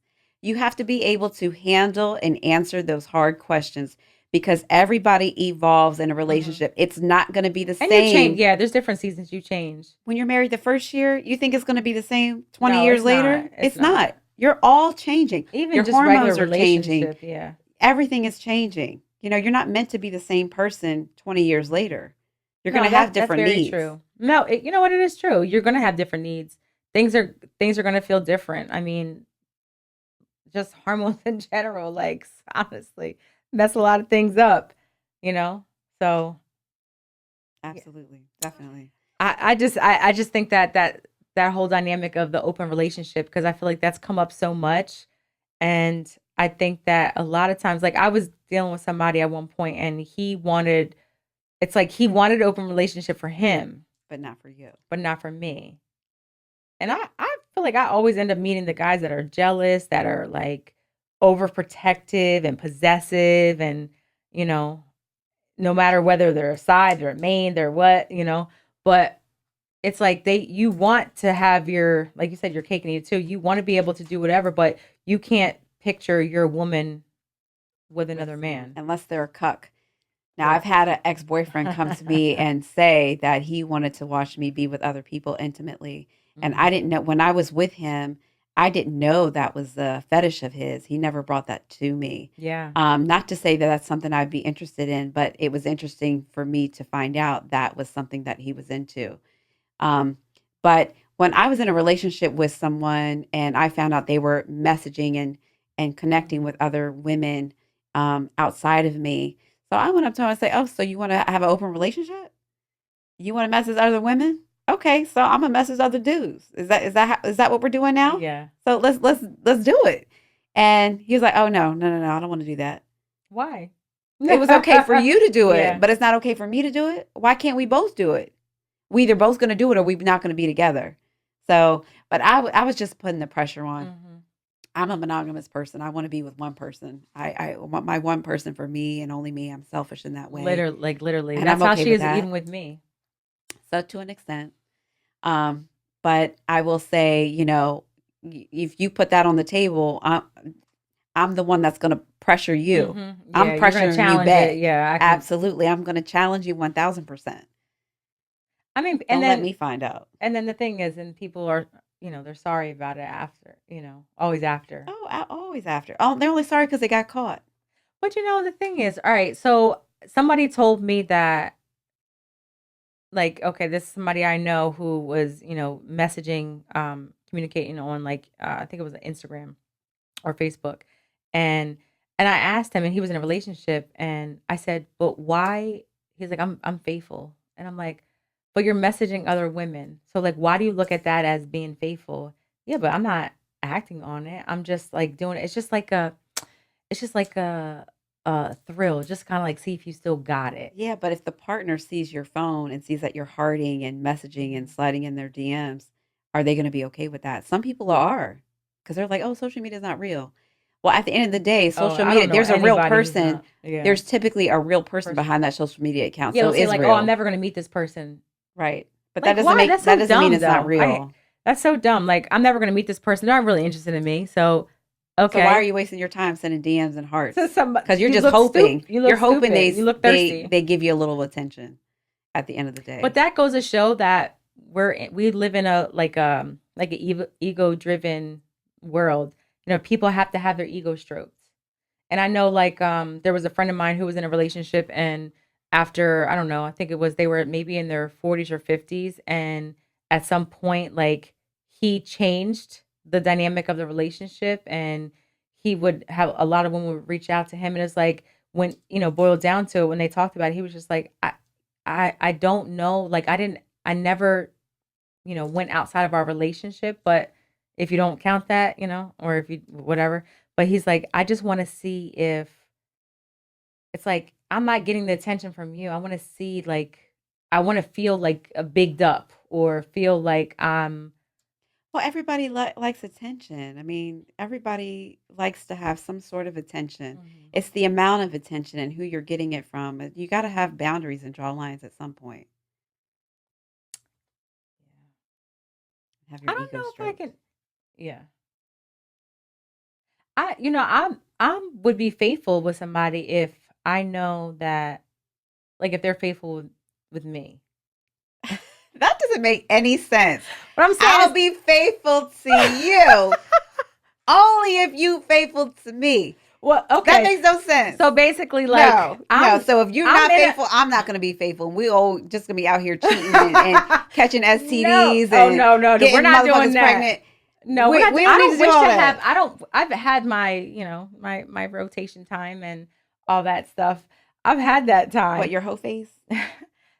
You have to be able to handle and answer those hard questions because everybody evolves in a mhm. relationship. It's not going to be the And you change. same. Yeah, there's different seasons. You change. When you're married the first year, you think it's going to be the same 20 No, years it's not. later? It's It's not. not. You're all changing. Even Your just regular hormones are changing. relationship. Yeah. Everything is changing. You're not meant to be the same person 20 years later. You're going No, to have that's different very needs. true. No, you know what? It is true. You're gonna have different needs. Things are gonna feel different. I mean, just hormones in general, like honestly, mess a lot of things up. You know. So yeah. Absolutely. Definitely. I just think that whole dynamic of the open relationship because I feel like that's come up so much, and I think that a lot of times, like I was dealing with somebody at one point, and it's like he wanted an open relationship for him, But not for you. but not for me. And I feel like I always end up meeting the guys that are jealous, that are like overprotective and possessive, and you know, no matter whether they're a side, they're a main, they're what. But it's like you want to have your, like you said, your cake and eat it too. You want to be able to do whatever, but you can't picture your woman with With another someone man. unless they're a cuck. Now, Yeah. I've had an ex-boyfriend come to me and say that he wanted to watch me be with other people intimately. And I Mm. didn't know when I was with him, I didn't know that was a fetish of his. He never brought that to me. Yeah. Not to say that that's something I'd be interested in, but it was interesting for me to find out that was something that he was into. Um, but when I was in a relationship with someone and I found out they were messaging and connecting Mhm. with other women outside of me, so I went up to him and say, "Oh, so you want to have an open relationship? You want to message other women? Okay, so I'm gonna message other dudes. Is that what we're doing now? Yeah. So let's do it." And he was like, "Oh no, no, no, no, I don't want to do that. Why? It was okay for you to do it, Yeah. but it's not okay for me to do it. Why can't we both do it? We either both going to do it or we're not going to be together." So, but I was just putting the pressure on. Mhm. I'm a monogamous person. I want to be with one person. I want my one person for me and only me. I'm selfish in that way. Literally. And That's I'm how okay she with is that. even with me. So to an extent. But I will say, if you put that on the table, I'm the one that's going to pressure you. I'm Yeah, you're gonna pressuring you challenge it. back. Yeah, I can. Absolutely. I'm going to challenge you 1000%. I mean, Don't let me find out. and then the thing is, and people are, they're sorry about it after, always after. Oh, always after. Oh, they're only sorry because they got caught. But the thing is, all right. So somebody told me that, like, okay, this is somebody I know who was, messaging, communicating on, like, I think it was Instagram or Facebook, and I asked him, and he was in a relationship, and I said, but why? He's like, I'm faithful, and I'm like, but you're messaging other women, so like, why do you look at that as being faithful? Yeah, but I'm not acting on it. I'm just like doing it. It's just like a thrill, just kind of like see if you still got it. Yeah, but if the partner sees your phone and sees that you're hearting and messaging and sliding in their DMs, are they going to be okay with that? Some people are because they're like, oh, social media is not real. Well, at the end of the day, Oh, social I media, don't know there's a real anybody who's person. not. Yeah, There's typically a real person person. behind that social media account. Yeah, So they'll say it's like, oh, I'm real. never gonna meet this person. Right. But Like, why? That's that so doesn't mean dumb, it's not though. real. That's so dumb. Like, I'm never gonna meet this person. They're not really interested in me. So, So why are okay. you wasting your time sending DMs and So hearts? some Because you're you just look hoping. stupid. You look You're hoping stupid. You look they thirsty. they give you a little attention at the end of the But day. that goes to show that we live in a like an ego driven world. People have to have their ego stroked. And I know, like, there was a friend of mine who was in a relationship, and after, I don't know, I think it was, they were maybe in their 40s or 50s, and at some point, like, he changed the dynamic of the relationship, and he would have a lot of women would reach out to him, and it's like, when, boiled down to it, when they talked about it, he was just like, I don't know, like, I never, went outside of our relationship, but if you don't count that, or if you, whatever, but he's like, I just want to see if it's like, I'm not getting the attention from you. I want to see, like, I want to feel like a bigged up or feel like I'm. Well, everybody likes attention. I mean, everybody likes to have some sort of attention. Mhm. It's the amount of attention and who you're getting it from. You got to have boundaries and draw lines at some point. Have I your don't ego know if I stroked. can. Yeah. I would be faithful with somebody if I know that, like, if they're faithful with me. That doesn't make any sense. What I'm saying I'll is, be faithful to you only if you faithful to me. well, That okay. makes no sense. So basically, like, No. So if you're I'm not in a- faithful, I'm not going to be faithful. We all just going to be out here cheating and catching No. STDs Oh, and no. We're getting not doing motherfuckers that. pregnant. No, We we're not. don't I need don't to do wish all to that. have. I don't. I've had my, my rotation time and all that stuff. I've had that What, time. your hoe face?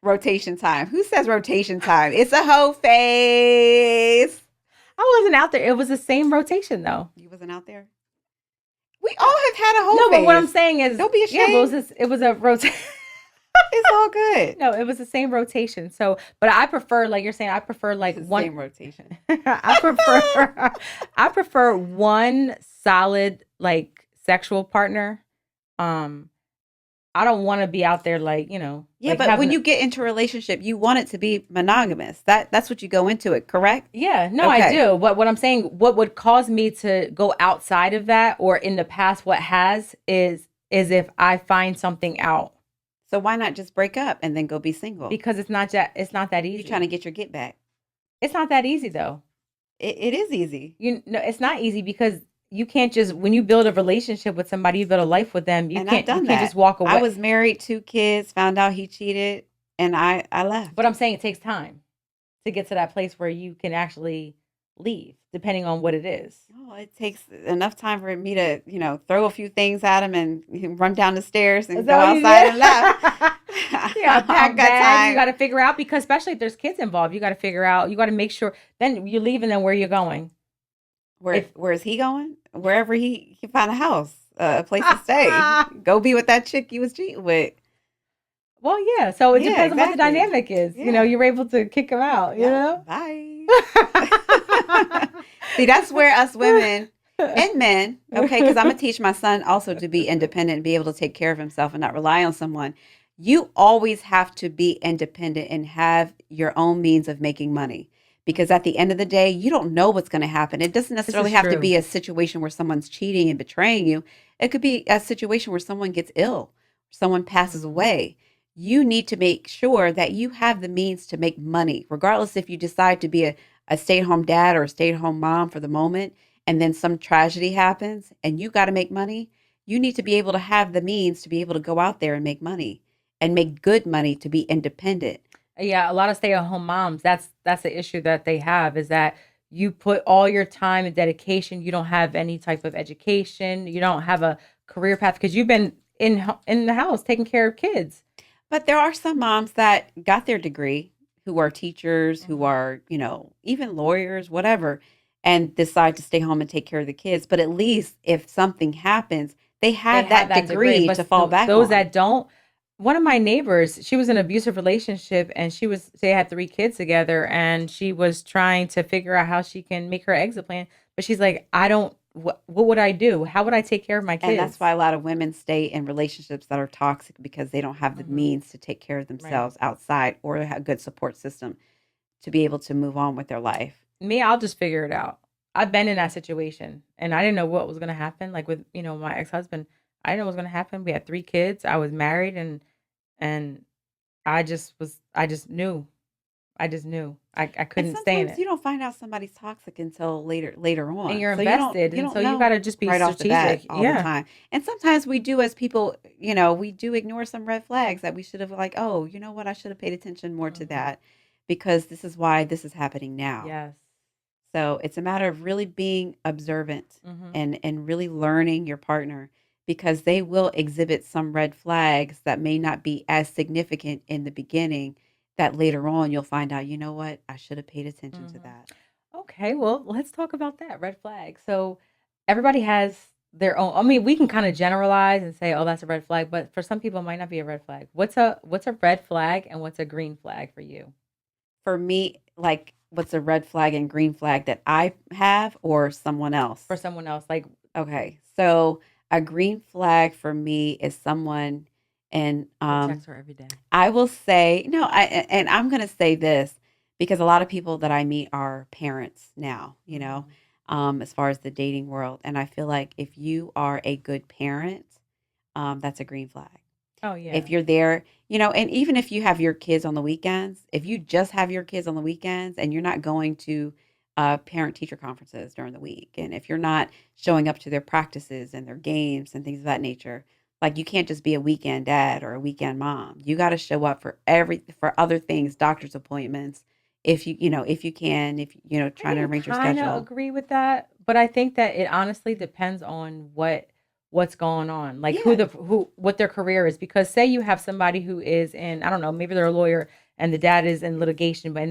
Rotation time. Who says rotation time? It's a hoe face. I wasn't out there. It was the same rotation though. You wasn't out there? We all have had a hoe No, face. but what I'm saying is, Don't be yeah, but ashamed. it was a rotation. It's all good. No, it was the same rotation. So, but I prefer, like you're saying, I prefer like It's the one. same rotation. I prefer one solid like sexual partner. Um, I don't want to be out there like, Yeah, like but when having. you get into a relationship, you want it to be monogamous. That's what you go into it, correct? Yeah, no, I Okay. do. But what I'm saying, what would cause me to go outside of that, or in the past, what has is if I find something out, So why not just break up and then go be single? because it's not that You're trying to easy. get your get back. It's not that easy though. It is easy. It's not easy because you can't just, when you build a relationship with somebody, you build a life with them. And I've done you can't that. just walk I away. was married, 2 kids, found out he cheated, and I left. But I'm saying it takes time to get to that place where you can actually leave, depending on what it is. Oh, it takes enough time for me to, throw a few things at him and run down the stairs and Is go that what you outside did? and left. You gotta I pack got bags. You time. gotta figure out, because especially if there's kids involved, you gotta figure out. You gotta make sure. Then you're leaving them where you're going. Where is he going? Wherever he can find a house, a place to stay. Go be with that chick you was cheating with. Well, yeah. So it Yeah, depends on what the exactly. dynamic is. Yeah. You're able to kick them out. Yeah. Bye. See, that's where us women, and men, okay, because I'm gonna teach my son also to be independent and be able to take care of himself and not rely on someone. You always have to be independent and have your own means of making money. Because at the end of the day, you don't know what's going to happen. It doesn't This necessarily is have to true. be a situation where someone's cheating and betraying you. It could be a situation where someone gets ill, someone passes Mhm. away. You need to make sure that you have the means to make money, regardless if you decide to be a stay at home dad or a stay at home mom for the moment and then some tragedy happens and you got to make money, you need to be able to have the means to be able to go out there and make money and make good money to be independent. Yeah, a lot of stay-at-home moms, that's the issue that they have is that you put all your time and dedication, you don't have any type of education, you don't have a career path because you've been in the house taking care of kids. But there are some moms that got their degree who are teachers, who Mhm. are, even lawyers, whatever, and decide to stay home and take care of the kids. But at least if something happens, they They have have that that degree, degree to but fall back those on. that don't, one of my neighbors, she was in an abusive relationship and they had 3 kids together and she was trying to figure out how she can make her exit plan. But she's like, I don't, what would I do? How would I take care of my And that's kids? why a lot of women stay in relationships that are toxic because they don't have the Hmm. means to take care of Right. themselves outside or a good support system to be able to move on with their life. Me, I'll just figure it out. I've been in that situation and I didn't know what was going to happen. Like with, my ex-husband, I didn't know what was going to happen. We had 3 kids. I was married and I just knew. I just knew I And couldn't stay in sometimes it. you don't find out somebody's toxic until later And on. you're So you don't invested, you and don't so you got know to just be right off the bat strategic. all the Yeah. time. And sometimes we do as people, we do ignore some red flags that we should have like, oh, you know what, I should have paid attention more to Hmm. that because this is why this is happening now. Yes. So it's a matter of really being observant Hmm. and really learning your partner because they will exhibit some red flags that may not be as significant in the beginning that later on you'll find out, you know what, I should have paid attention to Hmm. that. Okay, well, let's talk about that red flag. So everybody has their own. I mean, we can kind of generalize and say, "Oh, that's a red flag," but for some people, it might not be a red flag. What's a red flag and what's a green flag for you? For me, like what's a red flag and green flag that I have or someone else? For someone else, like Okay. So a green flag for me is someone and who texts her every day. I will say no, and I'm going to say this because a lot of people that I meet are parents now, Hmm. as far as the dating world, and I feel like if you are a good parent, that's a green flag. Oh If yeah. you're there, and even if you have your kids on the weekends, if you just have your kids on the weekends and you're not going to parent teacher conferences during the week, and if you're not showing up to their practices and their games and things of that nature, like you can't just be a weekend dad or a weekend mom. You got to show up for other things, doctor's appointments, if you can, if I trying to can arrange your kind of schedule. agree with that, but I think that it honestly depends on what's going on, like Yeah, who what their career is. Because say you have somebody who is in, I don't know, maybe they're a lawyer and the dad is in litigation, but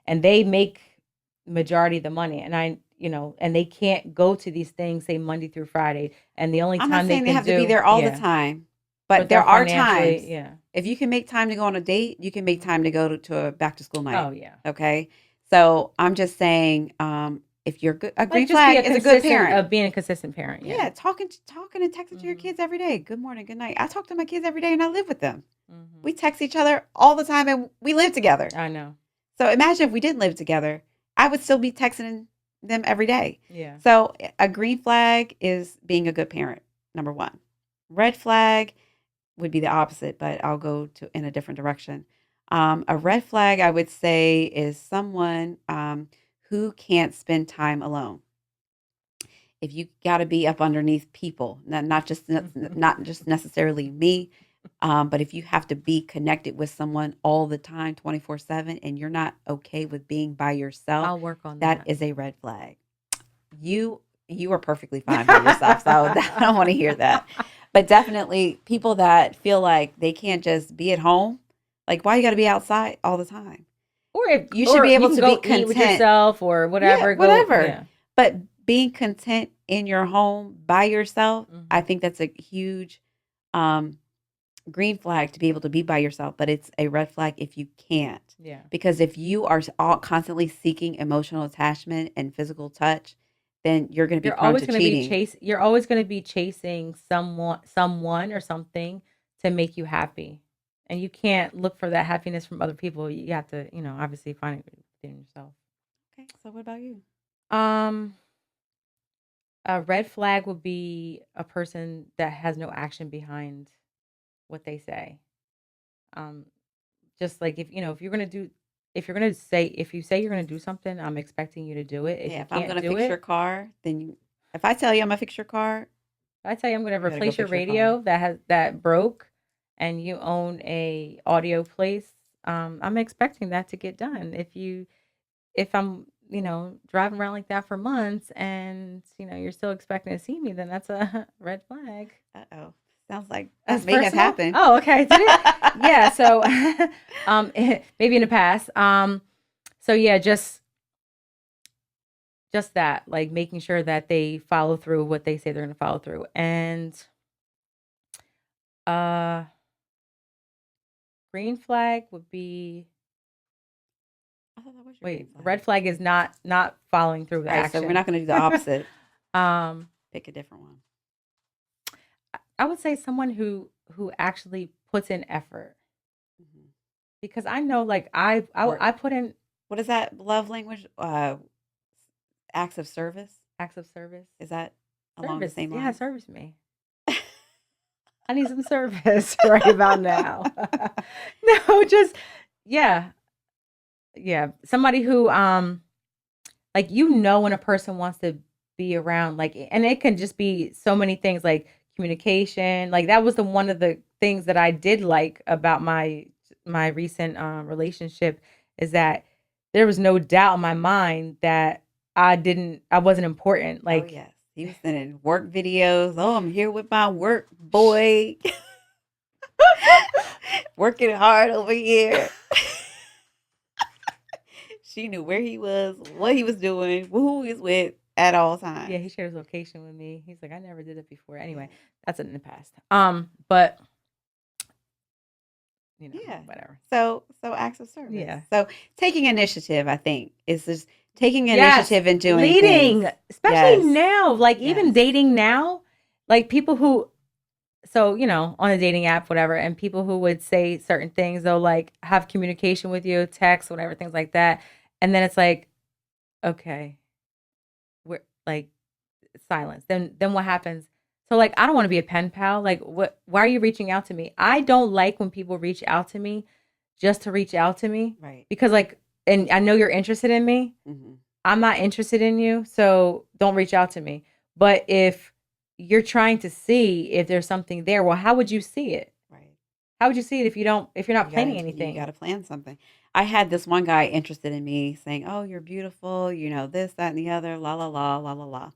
and they make majority of the money, and and they can't go to these things say Monday through Friday, and the only I'm not time they saying they can have to be do, there all the yeah, time, but but there they're are financially, times yeah. if you can make time to go on a date, you can make Mhm. time to go to a back to school night. Oh yeah. Okay. So I'm just saying, if you're good, a Like green just be flag a is a good consistent parent. of being a consistent parent, yeah. Yeah. Talking and texting to your Hmm. kids every day. Good morning, good night. I talk to my kids every day and I live with them. Hmm. We text each other all the time and we live together. I know. So imagine if we didn't live together, I would still be texting them every day. Yeah. So a green flag is being a good parent, number one. Red flag would be the opposite, but I'll go to in a different direction. A red flag, I would say, is someone who can't spend time alone. If you got to be up underneath people, not just necessarily me, but if you have to be connected with someone all the time, 24/7, and you're not okay with being by yourself, I'll work on that that. is a red flag. You are perfectly fine by yourself, so I don't want to hear that. But definitely people that feel like they can't just be at home, like why you got to be outside all the time? You should Or be you able can to be go eat with content. yourself or Yeah, whatever. Go, whatever. yeah. But being content in your home by yourself, I Hmm. think that's a huge um, green flag to be able to be by yourself. But it's a red flag if you can't, Yeah. because if you are all constantly seeking emotional attachment and physical touch, then you're going to be You're prone always to going to be cheating. you're always going to be chasing someone or something to make you happy. And you can't look for that happiness from other people. You have to, obviously find it within yourself. Okay, so what about you? Um, a red flag would be a person that has no action behind what they say. Um, just like if you're gonna do, if you say you're gonna do something, I'm expecting you to do it. If Yeah, you if I'm can't going to do fix your it, car, if I tell you I'm going to fix your car, I tell you I'm gonna you got to go replace your fix your car. radio that broke, and you own a audio place. I'm expecting that to get done. If I'm driving around like that for months, and you're still expecting to see me, then that's a red flag. Uh-oh. Sounds like that That's may have personal. happened. Oh, okay. Did it? Yeah. So, maybe in the past. So yeah, just that, like making sure that they follow through what they say they're going to follow through, and uh, green flag would be. I thought that was your green Wait, flag. red flag is not following through the All right, so we're action. not going to do the opposite. um, Pick a different one. I would say someone who actually puts in effort, Mm-hmm. because I know, like I put in What is that love language? Acts of service. acts of service. Is that along the Service, same yeah, lines? service me. I need some service right about now. No, just yeah, yeah. Somebody who like when a person wants to be around, like, and it can just be so many things, like communication. Like that was the one of the things that I did like about my recent relationship, is that there was no doubt in my mind that I wasn't important. Oh Like yes, he was sending work videos. Oh, I'm here with my work boy, working hard over here. She knew where he was, what he was doing, who he was with at all yeah, times. he shared his location with me. He's like, I never did it before. Yeah, Anyway, that's in the past. But yeah. whatever. So acts of service. Yeah. So taking initiative, I think, is just taking Yes, initiative and doing things. leading, especially Yes, now, like even yes. dating now, like people who, so on a dating app, whatever, and people who would say certain things, they'll like have communication with you, text, whatever, things like that, and then it's like, okay, we're like silence. Then what happens? So like, I don't want to be a pen pal. Like, what? Why are you reaching out to me? I don't like when people reach out to me just to reach out to me, Right. because like, and I know you're interested in me. Mm-hmm. I'm not interested in you, so don't reach out to me. But if you're trying to see if there's something there, well, how would you see it? Right. How would you see it if you're not planning You anything? got to plan something. I had this one guy interested in me saying, "Oh, you're beautiful, this, that, and the other, la la la, la la la."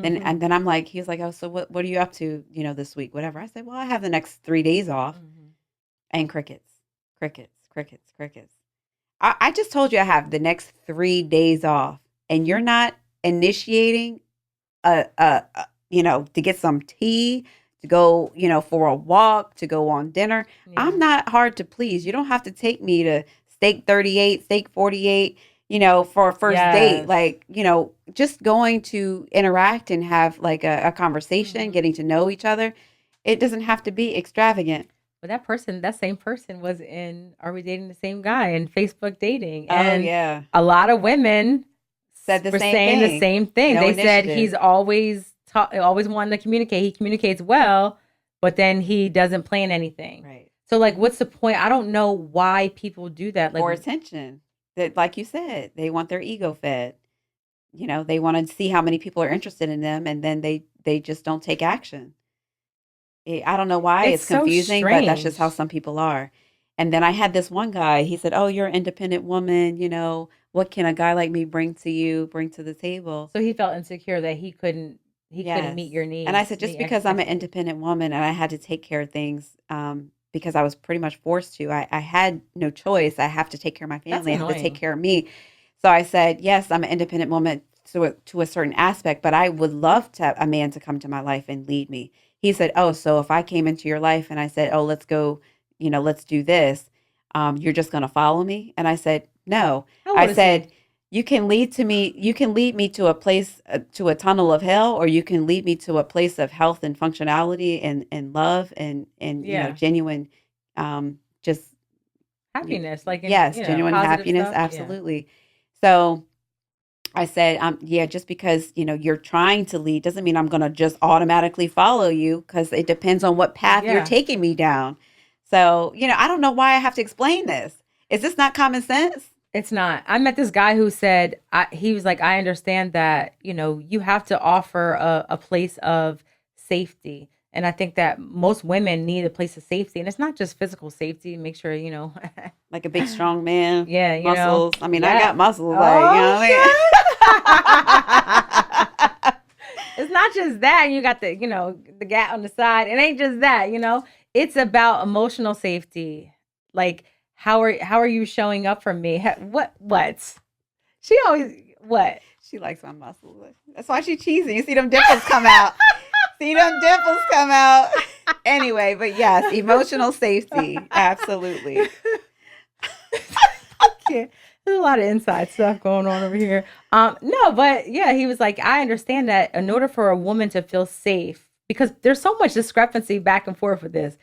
Mhm. Then I'm like, he was like, "Oh, so what are you up to, this week, whatever?" I said, "Well, I have the next 3 days off," Mhm. and crickets, crickets, crickets, crickets. I just told you I have the next 3 days off, and you're not initiating to get some tea, to go, for a walk, to go on dinner. I'm Yeah. not hard to please. You don't have to take me to steak 38, steak 48, for a first date. Yes. Like, just going to interact and have like a conversation, Mhm. getting to know each other. It doesn't have to be extravagant. But that same person was in Are We Dating the Same Guy in Facebook dating, Oh, and yeah. a lot of women Said the were same saying the thing. same thing. No They said initiative. he's always wanting to communicate. He communicates well, but then he doesn't plan anything. Right. So like, what's the point? I don't know why people do that. Like, For attention. That, like you said, they want their ego fed. They want to see how many people are interested in them, and then they just don't take action. I don't know why it's it's so confusing, but that's just how strange. some people are. And then I had this one guy. He said, "Oh, you're an independent woman. What can a guy like me bring to the table?" So he felt insecure that he couldn't Yes. meet your And I needs, said, just meet because I'm an expectations. independent woman and I had to take care of things, because I was pretty much forced to, I had no choice. I have to take care of my That's family. I have to take annoying. care of me. So I said, yes, I'm an independent woman to a certain aspect, but I would love to have a man to come to my life and lead me. He said, oh, so if I came into your life and I said, oh, let's go, let's do this, you're just going to follow me? And I said, no. How I old is said, he? You can lead me to a place, to a tunnel of hell, or you can lead me to a place of health and functionality and love and Yeah. genuine, just Happiness, like in, yes, genuine positive happiness, stuff. Yeah. absolutely. So I said, yeah, just because you're trying to lead doesn't mean I'm gonna just automatically follow you, because it depends on what path you're Yeah. taking me down. So I don't know why I have to explain this. Is this not common sense? It's not. I met this guy who said, he was like, I understand that, you have to offer a place of safety. And I think that most women need a place of safety. And it's not just physical safety. Make sure, Like a big strong man, yeah, muscles. I mean, I yeah. got muscles, like Oh, what shit. It's not just that. You got the gap on the side. It ain't just that, It's about emotional safety. Like, how are you showing up for me? What? She always what? She likes my muscles. That's why she cheesy. You see them dimples come out. See them dimples come out. Anyway, but yes, emotional safety. Absolutely. Yeah, there's a lot of inside stuff going on over here. No, but yeah, he was like, I understand that in order for a woman to feel safe, because there's so much discrepancy back and forth with this.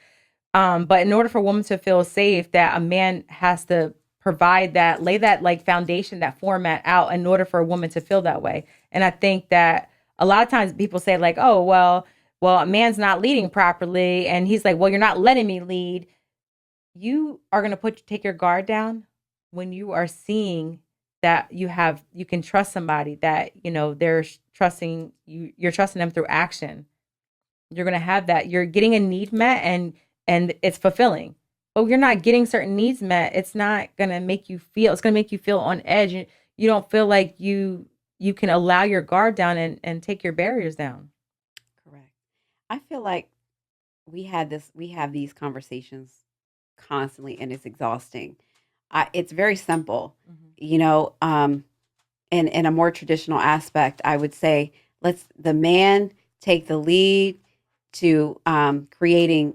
But in order for a woman to feel safe, that a man has to provide that, lay that like foundation, that format out in order for a woman to feel that way. And I think that a lot of times people say like, oh, well, a man's not leading properly. And he's like, well, you're not letting me lead. You are going to take your guard down when you are seeing that you can trust somebody, that, they're trusting you, you're trusting them through action. You're going to have that. You're getting a need met, and it's fulfilling. But you're not getting certain needs met. It's not going to make you feel, it's going to make you feel on edge. You don't feel like you can allow your guard down and take your barriers down. Correct. I feel like we have these conversations constantly, and it's exhausting. It's very simple. Mm-hmm. In a more traditional aspect, I would say, let's the man take the lead to creating,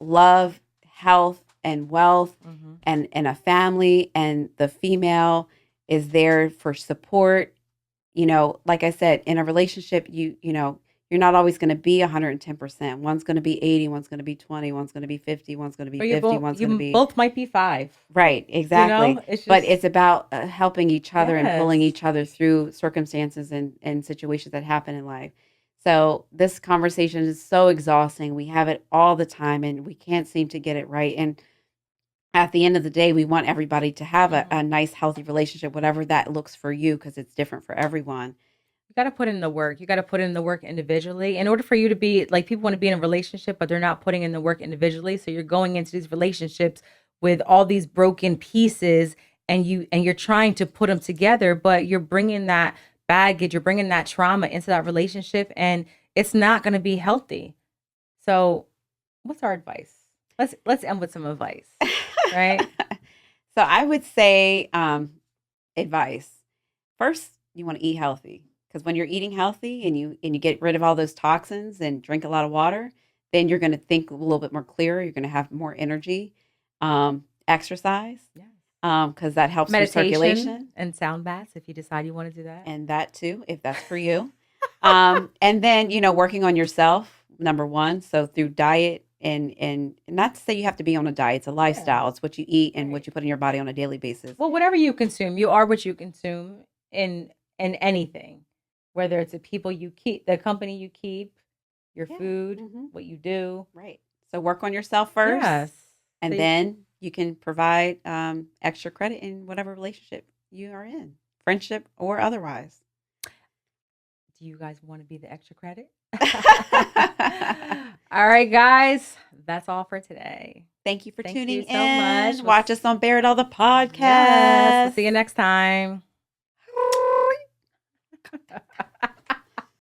love, health, and wealth, Mm-hmm. and a family, and the female is there for support. Like I said, in a relationship, you're not always going to be 110%. One's going to be 80, one's going to be 20, one's going to be 50, one's going to be Or 50, one's going to be both might be 5. right. Exactly. It's just, But it's about helping each other and pulling yes. each other through circumstances and situations that happen in life. So this conversation is so exhausting. We have it all the time, and we can't seem to get it right. And at the end of the day, we want everybody to have a nice, healthy relationship, whatever that looks for you, because it's different for everyone. You got to put in the work. You got to put in the work individually in order for you to be like, people want to be in a relationship, but they're not putting in the work individually. So you're going into these relationships with all these broken pieces, and you're trying to put them together, but you're bringing that baggage, you're bringing that trauma into that relationship, and it's not going to be healthy. So what's our advice? Let's end with some advice, right? So I would say, advice. First, you want to eat healthy, because when you're eating healthy and you get rid of all those toxins and drink a lot of water, then you're going to think a little bit more clear. You're going to have more energy. Exercise, Yeah. Because that helps with Meditation circulation, and sound baths if you decide you want to do that. and that too, if that's for you. And then working on yourself, number one. So through diet, and not to say you have to be on a diet. It's a lifestyle. Yeah. It's what you eat and what Right. you put in your body on a daily basis. Well, whatever you consume, you are what you consume in anything, whether it's the people you keep, the company you keep, your Yeah. food, Hmm. what you do. Right. So work on yourself first, Yes. and So then you can provide extra credit in whatever relationship you are in, friendship or otherwise. do you guys want to be the extra credit? All right, guys. That's all for today. Thank you for Thank tuning you so in. much. Watch us on Bear It All the podcast. Yes. We'll see you next time.